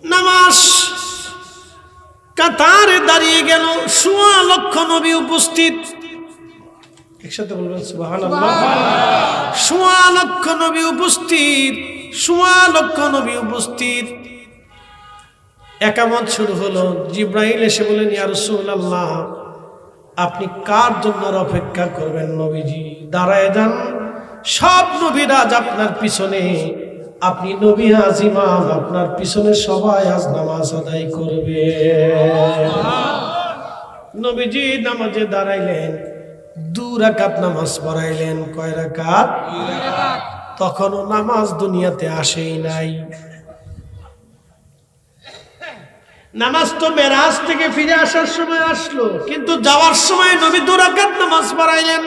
নামাজ কাতারে দাঁড়িয়ে গেল, ১৬ লক্ষ নবী উপস্থিত। একসাথে বলবেন সুবহানাল্লাহ। ১৬ লক্ষ নবী উপস্থিত, ১৬ লক্ষ নবী উপস্থিত। একামত শুরু হলো। জিব্রাইল এসে বলেন, ইয়া রাসূলুল্লাহ, আপনি কার জন্য অপেক্ষা করবেন নবীজি? দাঁড়ায় যান, সব নবীরা আজ আপনার পিছনে, আপনি নবী আজ ইমাম, আপনার পিছনে সবাই আজ নামাজ আদায় করবে। নবীজি নামাজে দাঁড়াইলেন, 2 রাকাত নামাজ পড়াইলেন। কয় রাকাত? 2 রাকাত। তখনও নামাজ দুনিয়াতে আসেই নাই। নামাজ তো মেরাজ থেকে ফিরে আসার সময় আসলো, কিন্তু যাওয়ার সময় নবী 2 রাকাত নামাজ পড়াইলেন।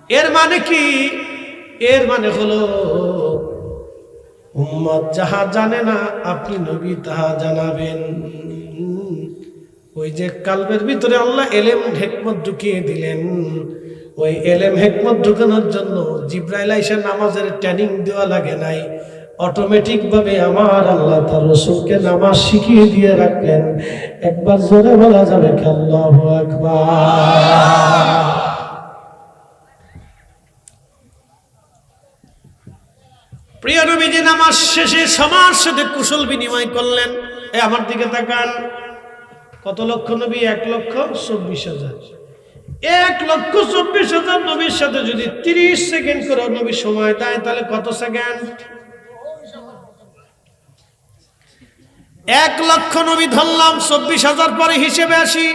এর মানে কি? এর মানে হলো উম্মত যাহা জানে না আপনি নবী তাহা জানাবেন। ওই যে কালবের ভিতরে আল্লাহ এলেম হিকমত ঢুকিয়ে দিলেন, ওই এলেম হিকমত ঢুকানোর জন্য জিব্রাইল আইসা নামাজের ট্রেনিং দেওয়া লাগে নাই, অটোমেটিক ভাবে আমার আল্লাহ তার রাসূলকে নামাজ শিখিয়ে দিয়ে রাখলেন। একবার জোরে বলা যাবে কি আল্লাহু আকবার। প্রিয় নবীজি নামাজ শেষে সবার সাথে কুশল বিনিময় করলেন। আমার দিকে তাকান, কত লক্ষ নবী? 1,24,000। 1,24,000 নবীর সাথে যদি 30 সেকেন্ড করে নবী সময় দেয়, তাহলে কত সেকেন্ড? 1 লক্ষ নবী ধরলাম, 24,000 পরে হিসেবে আসি।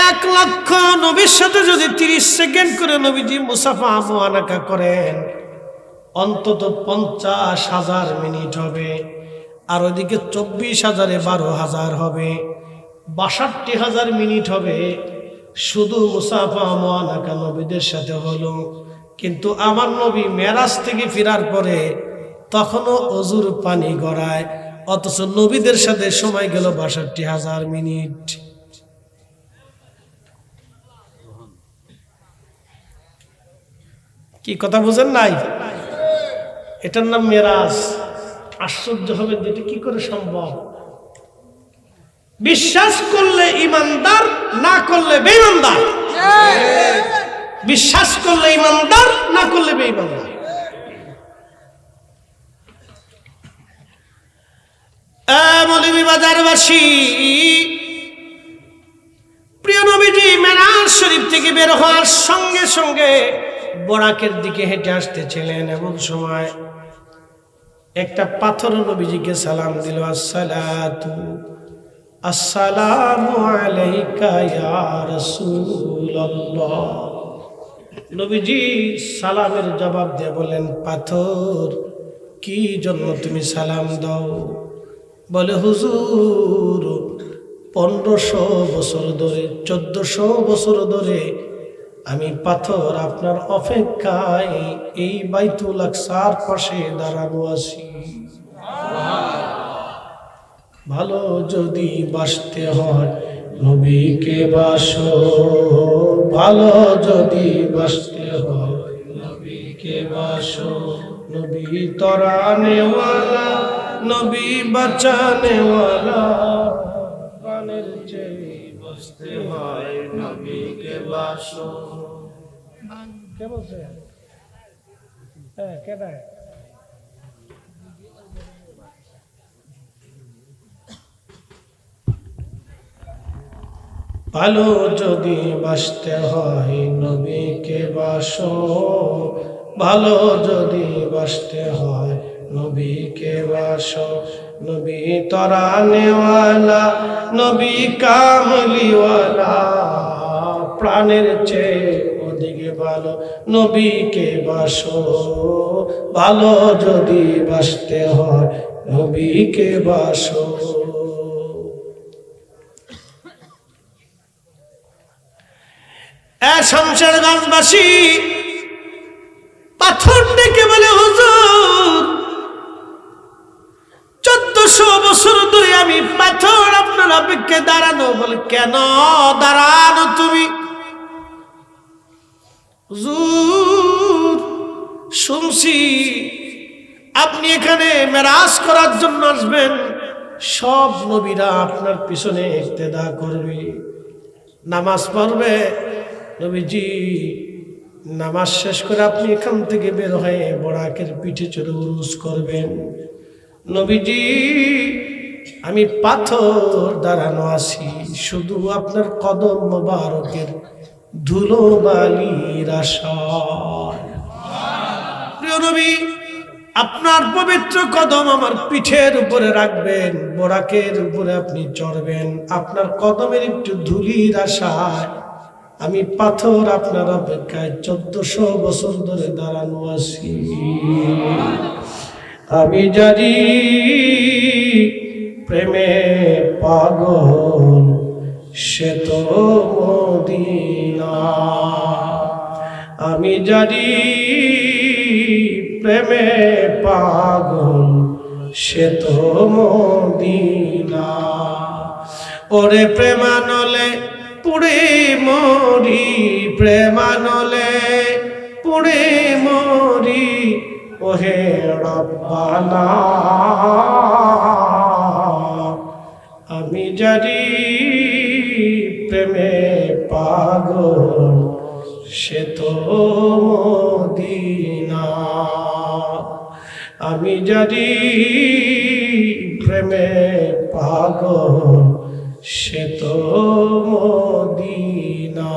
1 লক্ষ নবীর সাথে যদি 30 সেকেন্ড করে নবীজি মুসাফা মুআনাকা করেন, অন্তত 50,000 মিনিট হবে। আর ওইদিকে 24,000-এ 12,000 হবে, 62,000 মিনিট হবে। শুধু মুসাফা মুআনাকা নবীদের সাথে হলো। কিন্তু আমার নবী মেরাজ থেকে ফেরার পরে তখনও অজুর পানি গড়ায়, অথচ নবীদের সাথে সময় গেল 62,000 মিনিট। কি কথা বুঝেন নাই? এটার নাম মেরাজ। আশ্চর্য হবেন যেটা কি করে সম্ভব। বিশ্বাস করলে ইমানদার, না করলে বেঈমানদার। বিশ্বাস করলে ইমানদার, না করলে বেঈমানদার। মৌলভী বাজারবাসী, প্রিয় নবীজি মেরাজ শরীফ থেকে বের হওয়ার সঙ্গে সঙ্গে বরাকের দিকে হেঁটে আসতেছিলেন। এমন সময় একটা পাথর নবীজিকে সালাম দিল, আসসালামু আলাইকা ইয়া রাসূলুল্লাহ। নবীজি সালামের জবাব দিয়ে বলেন, পাথর কি জন্য তুমি সালাম দাও? বলে, হুজুর 1500 বছর ধরে, 1400 বছর ধরে আমি পাথর আপনার অপেক্ষায় এই বাইতুল আকসার পাশে দাঁড়ানো আছি। ভালো যদি বাসতে হয় নবীকে বাসো, ভালো যদি বাসতে হয় নবীকে বাসো। নবী তরানেওয়ালা, নবী বাঁচানেওয়ালা, প্রাণের চেয়ে বাসতে হয় নবীকে বাসো। কে বলছে? হ্যাঁ, কেডা? ভালো যদি বাসতে হয় নবীকে বাসো, ভালো যদি বাসতে হয় নবীকে বাসো। নবী তরানেওয়ালা, নবী কামলিওয়ালা, প্রাণের চেয়ে ওদিকে ভালো নবীকে বাসো। ভালো যদি বাসতে হয় নবীকে বাসো। শামশেরগঞ্জবাসী পাথর ডেকে বলে, হুজুর 1400 বছর ধরে আমি পাথর আপনার অপেক্ষায় দাঁড়ানো। বলে, কেন দাঁড়ানো তুমি? হুজুর শুনছি আপনি এখানে মেরাজ করার জন্য আসবেন, সব নবীরা আপনার পিছনে ইক্তেদা করবে, নামাজ পড়বে। নবীজি নামাজ শেষ করে আপনি এখান থেকে বের হয়ে বরাকের পিঠে চড়ে উরুজ করবেন। নবীজি আমি পাথর দাঁড়ানো আছি, শুধু আপনার কদম মোবারকের ধুলো বালির আশায়। প্রিয় নবী, আপনার পবিত্র কদম আমার পিঠের উপরে রাখবেন, বরাকের উপরে আপনি চড়বেন। আপনার কদমের একটু ধুলির আশায় আমি পাথর আপনার অপেক্ষায় 1400 বছর ধরে দাঁড়ানো আছি। আমি জানি প্রেমে পাগল সে তো মদিনা, আমি জানি প্রেমে পাগল সে তো মদিনা। ওরে প্রেমানলে পুড়ে মরি, প্রেমানলে পুড়ে মরি, ওহে রব্বানা আমি জানি প্রেমে পাগল সে তো মদিনা, আমি জানি প্রেমে পাগল সে তো মদিনা।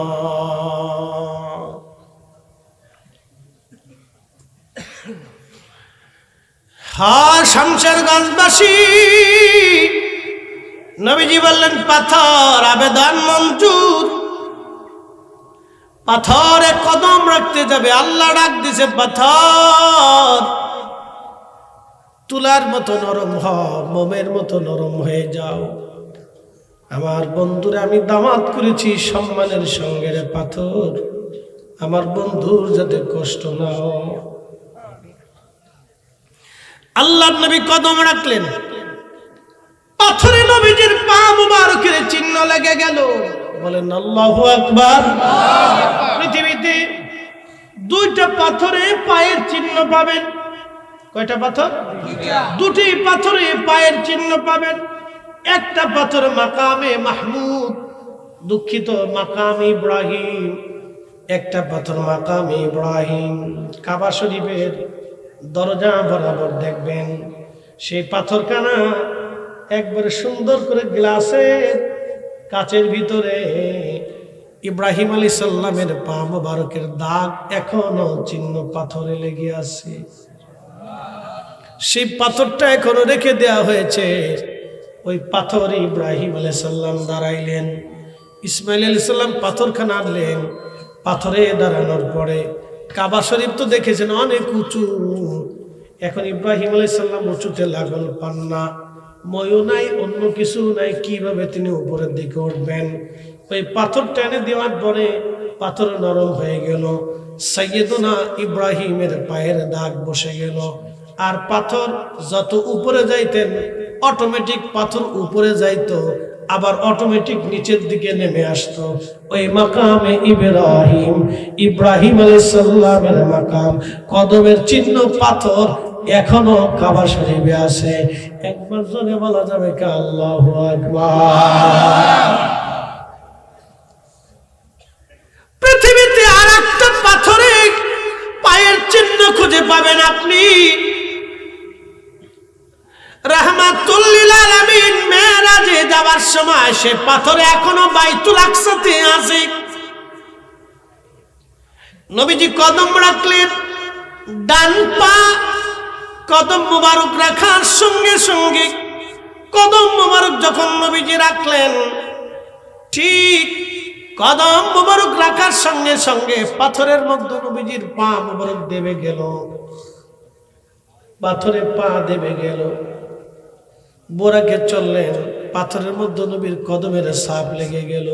হ্যাঁ শামশেরগঞ্জবাসী, নবীজি বললেন পাথর আবেদন মঞ্জুর। পাথরে কদম রাখতে যাবে, আল্লাহ ডাক দিছে পাথর তুলার মতো নরম হও, মোমের মতো নরম হয়ে যাও। আমার বন্ধুরা আমি দামাত করেছি সম্মানের সঙ্গে, রে পাথর আমার বন্ধুর যাতে কষ্ট না হয়। আল্লাহর নবী কদম রাখলেন, পাথরে নবীজির পা মুবারকের চিহ্ন লেগে গেল। বলেন আল্লাহু আকবার। পৃথিবীতে দুইটা পাথরে পায়ের চিহ্ন পাবেন। কয়টা পাথর? দুটি পাথরে পায়ের চিহ্ন পাবেন। একটা পাথর মাকামে মাহমুদ, দুঃখিত মাকামে ইব্রাহিম, একটা পাথর মাকামে ইব্রাহিম। কাবা শরীফের দরজা বরাবর দেখবেন সেই পাথরখানা একবারে সুন্দর করে গ্লাসের কাচের ভিতরে ইব্রাহিম আলাইহিস সালামের পা মোবারকের দাগ এখনো চিহ্ন পাথরে লেগে আছে। সেই পাথরটা এখনো রেখে দেয়া হয়েছে। ওই পাথরে ইব্রাহিম আলাইহিস সালাম দাঁড়াইলেন, ইসমাইল আলাইহিস সালাম পাথরখানা আনলেন। পাথরে দাঁড়ানোর পরে কাবা শরীফ তো দেখেছেন অনেক উঁচু, এখন ইব্রাহিম আলাইহিস সালাম উঁচুতে লাগল পান না, ময়ও নাই, অন্য কিছু নাই, কিভাবে তিনি উপরের দিকে উঠবেন। ওই পাথর টেনে দেওয়ার পরে পাথর নরম হয়ে গেল, সাইয়েদুনা ইব্রাহিমের পায়ের দাগ বসে গেল। আর পাথর যত উপরে যাইতেন অটোমেটিক পাথর উপরে যাইতো, আবার অটোমেটিক নিচের দিকে নেমে আসতো। ওই মাকামে ইব্রাহিম, ইব্রাহিম আলাইহিস সালামের মাকাম, কদমের চিহ্ন পাথর এখনো কাবা শরীফে আছে। একবার জোরে বলা যাবে কি আল্লাহু আকবার। পৃথিবীতে আর একটা পাথরে পায়ের চিহ্ন খুঁজে পাবেন আপনি, রাহমাতুল লিল আলামিন মেরাজে যাওয়ার সময় সে পাথরে এখনো বাইতুল আকসাতে আছে। নবীজি কদম রাখলেন, ডান পা কদম মুবারক রাখার সঙ্গে সঙ্গে কদম মুবারক যখন নবীজি রাখলেন, ঠিক কদম মুবারক রাখার সঙ্গে সঙ্গে পাথরের মধ্যে নবীজির পা মুবারক দেবে গেল, পাথরে পা দেবে গেল। বোরাকে চললেন, পাথরের মধ্যে নবীর কদমের ছাপ লেগে গেল।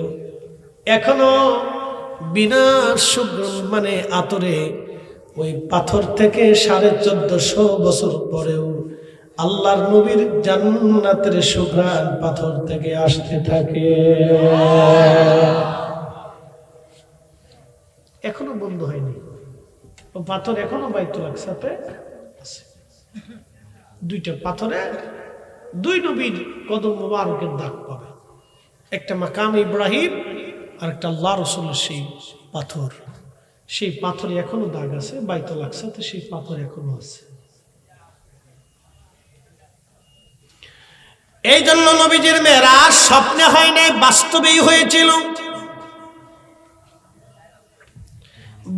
এখনো বিনা মানে আতরে ওই পাথর থেকে 1450 বছর পরেও আল্লাহর নবীর জান্নাতের সুঘ্রাণ পাথর থেকে আসতে থাকে। এখনো বন্ধ হয়নি, ও পাথর এখনো বাইতুল আকসাতে আছে। দুইটা পাথরে দুই নবীর কদম মোবারকের দাগ পাবে, একটা মাকাম ইব্রাহিম আর একটা আল্লাহ রাসূলের সেই পাথর। সেই পাথরে এখনো দাগ আছে, বাইতুল আকসাতে সেই পাথর এখনো আছে। এই জন্য নবীজির মেরাজ স্বপ্নে হয় নাই, বাস্তবেই হয়েছিল।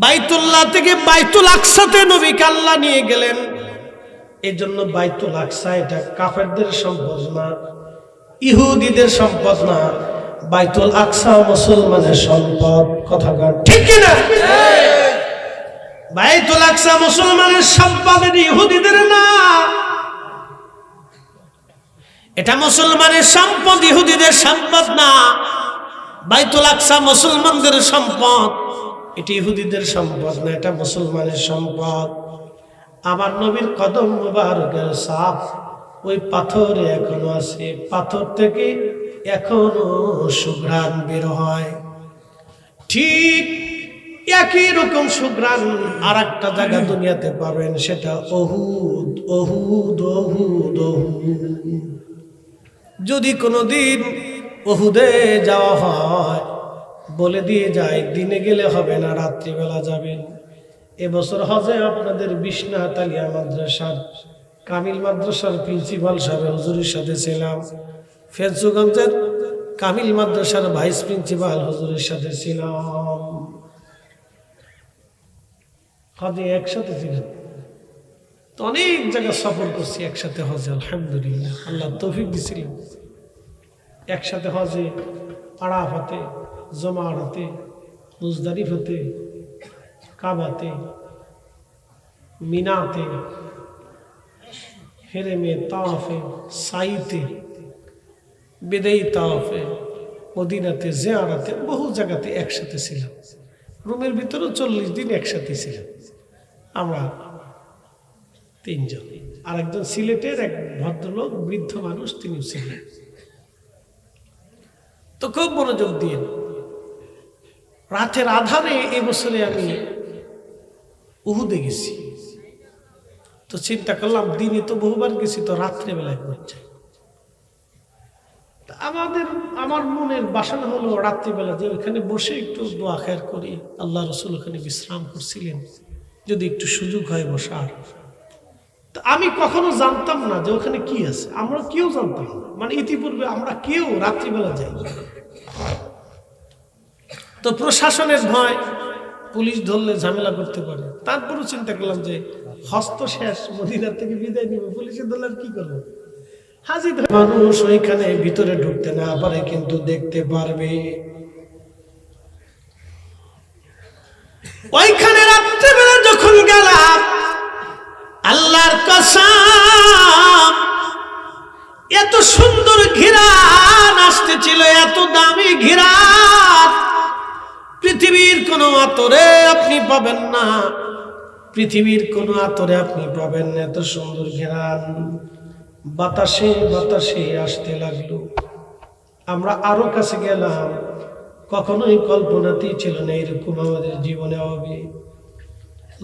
বাইতুল্লাহ থেকে বাইতুল আকসাতে নবীকে আল্লাহ নিয়ে গেলেন। এই জন্য বাইতুল আকসা এটা কাফেরদের সম্পদ না, ইহুদিদের সম্পদ না, বাইতুল আকসা মুসলমানের সম্পদ। কথা বলেন ঠিক কি না? বাইতুল আকসা মুসলমানের সম্পদ, ইহুদিদের না। এটা মুসলমানের সম্পদ, ইহুদিদের সম্পদ না। বাইতুল আকসা মুসলমানদের সম্পদ, এটা ইহুদিদের সম্পদ না, এটা মুসলমানের সম্পদ। আমার নবীর কদম মুবারকের ছাপ ওই পাথরে এখনো আছে, পাথর থেকে এখনো সুঘ্রাণ বের হয়। ঠিক একই রকম সুঘ্রাণ আর একটা জায়গা দুনিয়াতে পাবেন, সেটা উহুদ। উহুদ উহুদ উহুদ। যদি কোনোদিন উহুদে যাওয়া হয়, বলে দিয়ে যায় দিনে গেলে হবে না, রাত্রিবেলা যাবেন। এবছর হজে আপনাদের বিশ্বনাথ আলিয়া মাদ্রাসার কামিল মাদ্রাসার প্রিন্সিপাল সাহেব হুজুরের সাথে ছিলাম, ফেজুগঞ্জের কামিল মাদ্রাসার ভাইস প্রিন্সিপাল হুজুরের সাথে ছিলাম, হজে একসাথে ছিলাম। তো অনেক জায়গা সফর করছি একসাথে হজে, আলহামদুলিল্লাহ, আল্লাহ তৌফিক দিয়েছিলেন। একসাথে হজে আরাফাতে, জমারাতে, মুজদালিফাতে, কাবাতে, মিনাতে, হেরেমে, তাওয়াফে, সাইতে, বিদায়ী তাওয়াফে, মদিনাতে, জিয়ারাতে, বহু জায়গাতে একসাথে ছিলাম। রুমের ভিতরেও 40 দিন একসাথে ছিলাম আমরা তিনজন। আর একজন সিলেটের এক ভদ্রলোক, বৃদ্ধ মানুষ, তিনি ছিলেন। তো খুব মনোযোগ দিয়ে রাতের আধারে এবছরে আমি উহুদে গেছি। তো চিন্তা করলাম দিনে তো বহুবার গেছি, তো রাত্রেবেলায় করছে। আমার মনের বাসনা হলো রাত্রিবেলা যে ওইখানে বসে একটু দোয়া খেয়ার করি। আল্লাহ রসুল ওখানে বিশ্রাম করছিলেন, যদি একটু সুযোগ হয় বসার। তো আমি কখনো জানতাম না যে ওখানে কি আছে, আমরা কেউ জানতাম না, মানে ইতিপূর্বে আমরা কেউ রাত্রিবেলা যাই। তো প্রশাসনের ভয়, পুলিশ ধরলে ঝামেলা করতে পারে। তারপরও চিন্তা করলাম যে হস্ত শেষ, মদিনার থেকে বিদায় নিব, পুলিশে ধরলে আর কি করবো। হাজির মানুষ ওইখানে ভিতরে ঢুকতে না পারে, কিন্তু দেখতে পারবে। ওইখানে রাত্রেবেলা যখন গেলাম, আল্লাহর কসম, এত সুন্দর ঘিরান আসতেছিল, এত দামি ঘিরান পৃথিবীর কোনো আতরে আপনি পাবেন না, পৃথিবীর কোনো আতরে আপনি পাবেন না। এত সুন্দর ঘিরান বাতাসে বাতাসে আসতে লাগলো। আমরা আরো কাছে গেলাম, কখনোই কল্পনাতেই ছিল না এরকম আমাদের জীবনে হবে।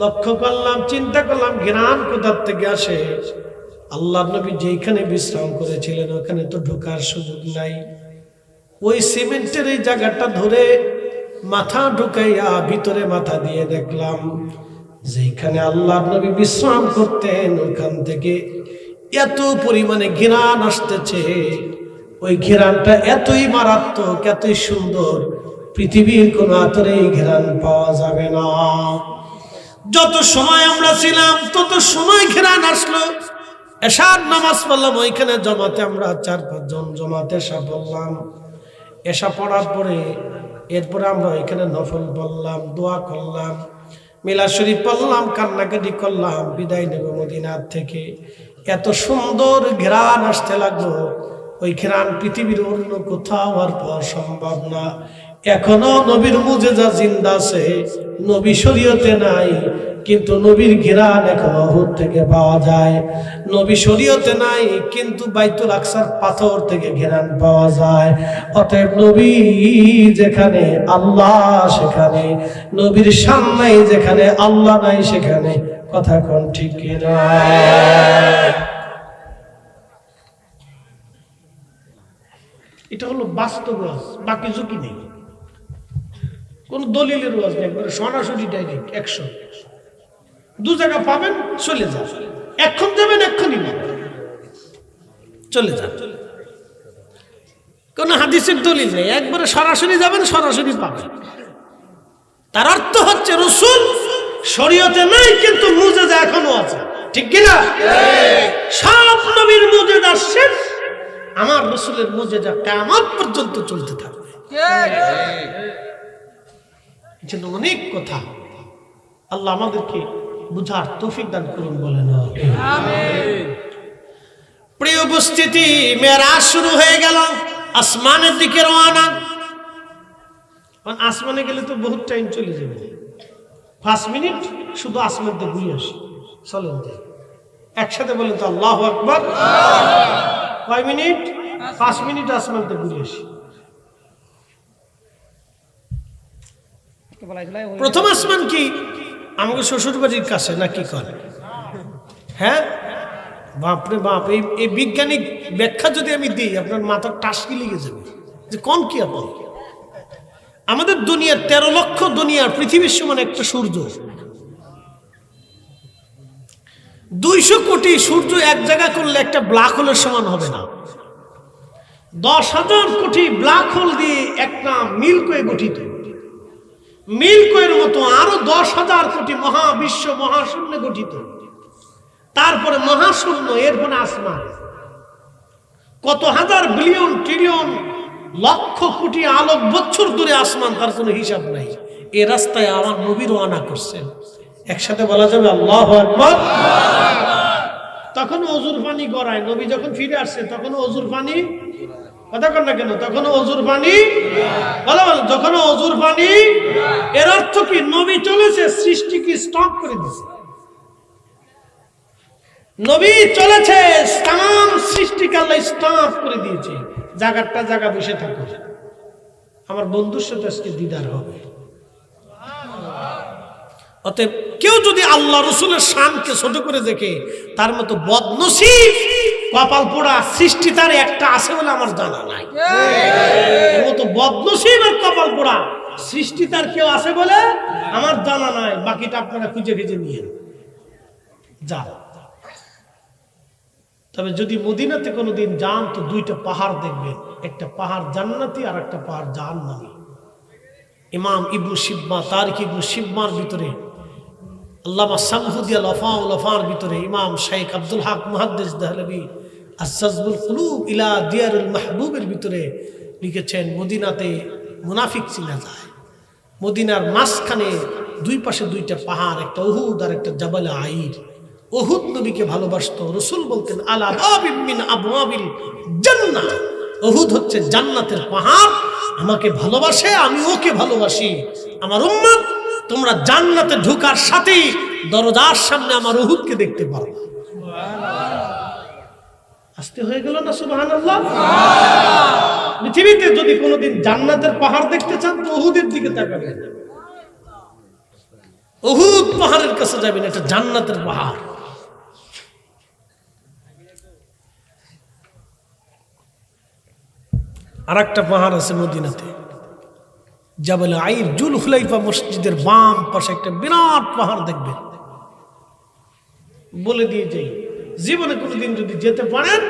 লক্ষ্য করলাম, চিন্তা করলাম ঘিরান কোথার থেকে আসে। আল্লাহর নবী যেখানে বিশ্রাম করেছিলেন ওখানে তো ঢোকার সুযোগ নাই। ওই সিমেন্টের এই জায়গাটা ধরে মাথা ঢুকাইয়া ভিতরে মাথা দিয়ে দেখলাম যেখানে আল্লাহর নবী বিশ্রাম করতেন ওখান থেকে এত পরিমাণে ঘিরান আসতেছে। ওই ঘিরানটা এতই মারাত্মক, এতই সুন্দর, পৃথিবীর কোনো আতরে এই ঘিরান পাওয়া যাবে না। যত সময় আমরা ছিলাম তত সময় ঘিরান আসলো। এশার নামাজ পড়লাম ওইখানে জমাতে, আমরা 4-5 জন জমাতে এশা পড়লাম। এশা পড়ার পরে এরপরে আমরা এখানে নফল পড়লাম, দোয়া করলাম, মিলাদ শরীফ পড়লাম, কান্নাকাটি করলাম, বিদায় নেব মদিনার থেকে। এত সুন্দর ঘ্রাণ আসতে লাগলো, ওই ঘ্রাণ পৃথিবীর অন্য কোথাও আর পাওয়া সম্ভব না। এখনো নবীর মুজেজা জিন্দা আছে, নবী শরীয়তে নাই, কিন্তু নবীর ঘ্রাণ এখনো উহুদ থেকে পাওয়া যায়। নবী শরীয়তে নাই, কিন্তু বাইতুল আকসার পাথর থেকে ঘ্রাণ পাওয়া যায়। অতএব নবী যেখানে আল্লাহ সেখানে, নবীর সামনে যেখানে আল্লাহ নাই সেখানে। কথা কোন ঠিক কিনা? এটা হলো বাস্তব ওয়াজ, বাকি ঝুঁকি নেই, কোন দলিলের ওয়াজ নেই, একবারে সরাসরি ডাইরেক্ট 100। দু জায়গা পাবেন, চলে যান, এখন যাবেন এক্ষুনি না, চলে যান। কোন হাদিসের দলিল নেই, একবারে সরাসরি যাবেন, সরাসরি পাবেন। তার অর্থ হচ্ছে রাসূল শরীয়তে নাই, কিন্তু মুজিজা এখনো আছে। ঠিক কিনা? সব নবীর মুজিজা শেষ, আমার রাসূলের মুজিজা কিয়ামত পর্যন্ত চলতে থাকবে। ঠিক অনেক কথা। আল্লাহ আমাদেরকে বুঝার তৌফিক দান করুন, বলেন আমিন। প্রিয় উপস্থিতি, মেরাজ শুরু হয়ে গেল, আসমানের দিকে রওনা। আসমানে গেলে তো বহুত টাইম চলে যাবে, 5 মিনিট শুধু আসমান দিয়ে ঘুরে আসি। চলেন একসাথে বলেন তো আল্লাহু আকবার। কয় মিনিট? 5 মিনিট আসমান দিয়ে ঘুরে আসি। প্রথম আসমান কি আমাকে শ্বশুর বাড়ির কাছে নাকি করে? হ্যাঁ, বাপরে বাপ, এই বৈজ্ঞানিক ব্যাখ্যা যদি আমি দিই আপনার মাথার টাসকি লেগে যাবে যে কোন কি আপন। আমাদের দুনিয়ার 13 লক্ষ দুনিয়ার পৃথিবীর সমান একটা সূর্য, 200 কোটি সূর্য এক জায়গা করলে একটা ব্ল্যাক হোলের সমান হবে না। 10,000 কোটি ব্ল্যাক হোল দিয়ে একটা মিল্কওয়ে গঠিত। মিল্কওয়ের মতো আরো 10,000 কোটি মহাবিশ্ব মহাশূন্য গঠিত। তারপরে মহাশূন্য, এরপরে আসমান, কত হাজার বিলিয়ন ট্রিলিয়ন লক্ষ কোটি আলোক বছর দূরে আসমান, তার কোনো হিসাব নাই। এই রাস্তায় আমার নবী রওনা করছেন, একসাথে বলা যাবে আল্লাহু আকবার। তখন অজুর পানি গড়ায়, নবী যখন ফিরে আসছে তখন অজুর পানি, কথা কন না কেন, তখন অজুর পানি, বলো বলো, যখন অজুর পানি। এর অর্থ কি? নবী চলেছে, সৃষ্টিকে স্টপ করে দিয়েছে। নবী চলেছে, তাম সৃষ্টিকে আল্লাহ স্টপ করে দিয়েছে। জায়গাটা জায়গা বসে থাকো, আমার বন্ধুর সাথে আজকে দিদার হবে। অতএব কেউ যদি আল্লাহ রসুলের শানকে ছোট করে দেখে, তার মতো বদনসিব কপাল পোড়া সৃষ্টি তার একটা আছে বলে আমার জানা নাই। এর মতো বদনসিব আর কপাল পোড়া সৃষ্টি তার কেউ আছে বলে আমার জানা নাই। বাকিটা আপনারা খুঁজে খুঁজে নিয়ে যা। তবে যদি মদিনাতে কোনোদিন যান তো 2টা পাহাড় দেখবেন, একটা পাহাড় জান্নাতি আর একটা পাহাড় জাহান্নামী। ইমাম ইবনু শিব্বা, তারিখ ইবনু শিব্বার ভিতরে, আল্লামা সামহুদিয়া লফার ভিতরে ইমাম শাইখ আব্দুল হক মুহাদ্দিস দেহলভী আজ-জাযবুল কুলুব ইলা দিয়ারুল মাহবুবের ভিতরে লিখেছেন, মদিনাতে মুনাফিক চিনা যায়। মদিনার মাঝখানে 2 পাশে 2টা পাহাড়, একটা উহুদ আর একটা জাবাল আইর। উহুদ নবীকে ভালোবাসতো, রাসূল বলতেন আলা বাবিন মিন আবওয়াবিল জান্নাহ, উহুদ হচ্ছে জান্নাতের পাহাড়, আমাকে ভালোবাসে, আমি ওকে ভালোবাসি। আমার উম্মত, তোমরা জান্নাতে ঢোকার সাথেই দরজার সামনে আমার উহুদকে দেখতে পারো। আস্তে হয়ে গেল না? সুবহানাল্লাহ। পৃথিবীতে যদি কোনোদিন জান্নাতের পাহাড় দেখতে চান তো উহুদের দিকে তাকাবেন, উহুদ পাহাড়ের কাছে যাবেন, এটা জান্নাতের পাহাড়। আর একটা পাহাড় আছে মদিনাতে, জাবাল আইর, জুল হুলাইফা মসজিদের বাম পাশে একটা বিরাট পাহাড় দেখবেন। বলে দিয়ে যাই, জীবনে কোনোদিন যদি যেতে পারেন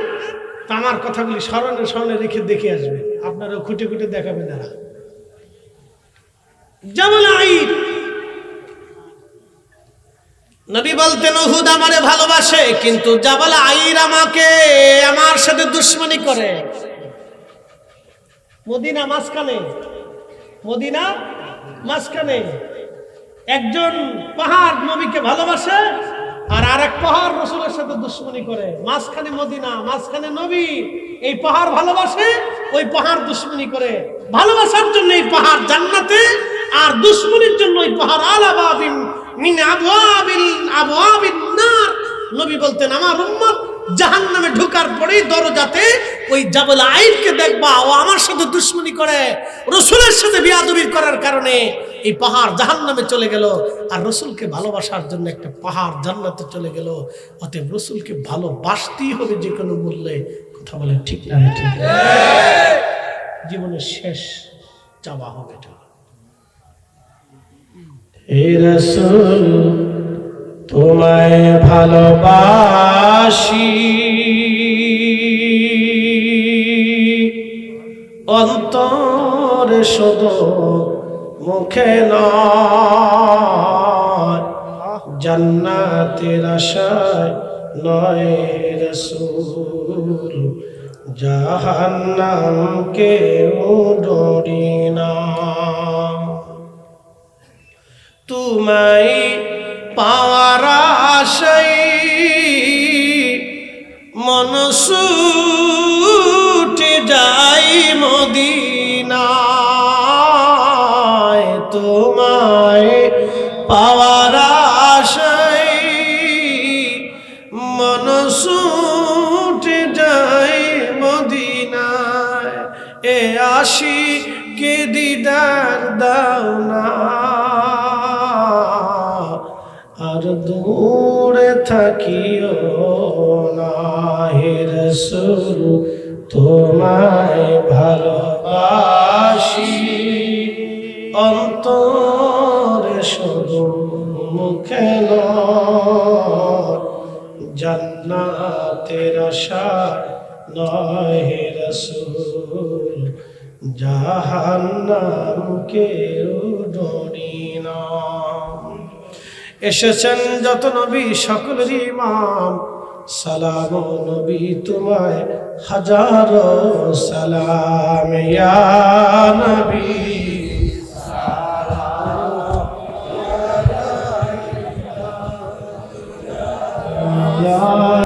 তা আমার কথাগুলি স্মরণে স্মরণে রেখে দেখে আসবেন, আপনারা খুঁটে খুঁটে দেখাবেন। না, জাবাল আইর, নবী বলতেন উহুদ আমারে ভালোবাসে, কিন্তু জাবাল আইর আমাকে, আমার সাথে দুশমনি করে। মদিনা মাঝখানে, মদিনা মাঝখানে একজন পাহাড় নবীকে ভালোবাসে, আর আরেক পাহাড় রাসূলের সাথে দুশমনি করে, মাঝখানে মদিনা, মাঝখানে নবী। এই পাহাড় ভালোবাসে, ওই পাহাড় দুশমনি করে। ভালোবাসার জন্য এই পাহাড় জান্নাতে, আর দুশমনির জন্য ওই পাহাড় আলা বাবিন মিন আবওয়াবিন নার। নবী বলতেন আমার উম্মত জাহান্নামে ঢোকার পরেই দরজাতে ওই জাবল আইরকে দেখবা, ও আমার সাথে দুশমনি করে, রাসূলের সাথে বিয়াদবি করার কারণে এই পাহাড় জাহান্নামে চলে গেল। আর রাসূলকে ভালোবাসার জন্য একটা পাহাড় জান্নাতে চলে গেল। অতএব রাসূলকে ভালোবাসতেই হবে যে কোনো মূল্যে। কথা বলেন ঠিক না? ঠিক জীবনের শেষ চাওয়া হবে এটা। হে রাসূল তোমায় ভালোবাসি, অন্তরে শুধু মুখে নয়, জান্নাতের আশায় নয় রাসূল, জাহান্নামকে ডরি না। তোমায় পাওয়ার আশায় মন ছুটে যাই মদিনায়, তোমায় পাওয়ার আশায় মন ছুটে যাই মদিনায়। এ আশিকে দিদার দাও না, আর দূরে থাকিও না। হে রাসূল তোমায় ভালোবাসি, অন্তরে শুধু মুখে নয়, জান্নাতের আশায় নয় হে রাসূল, জাহান্নামকে ডরি না। এসেছেন যত নবী সকলের ইমাম, সালাম নবী তোমায় হাজারো সালাম। ইয়া নবী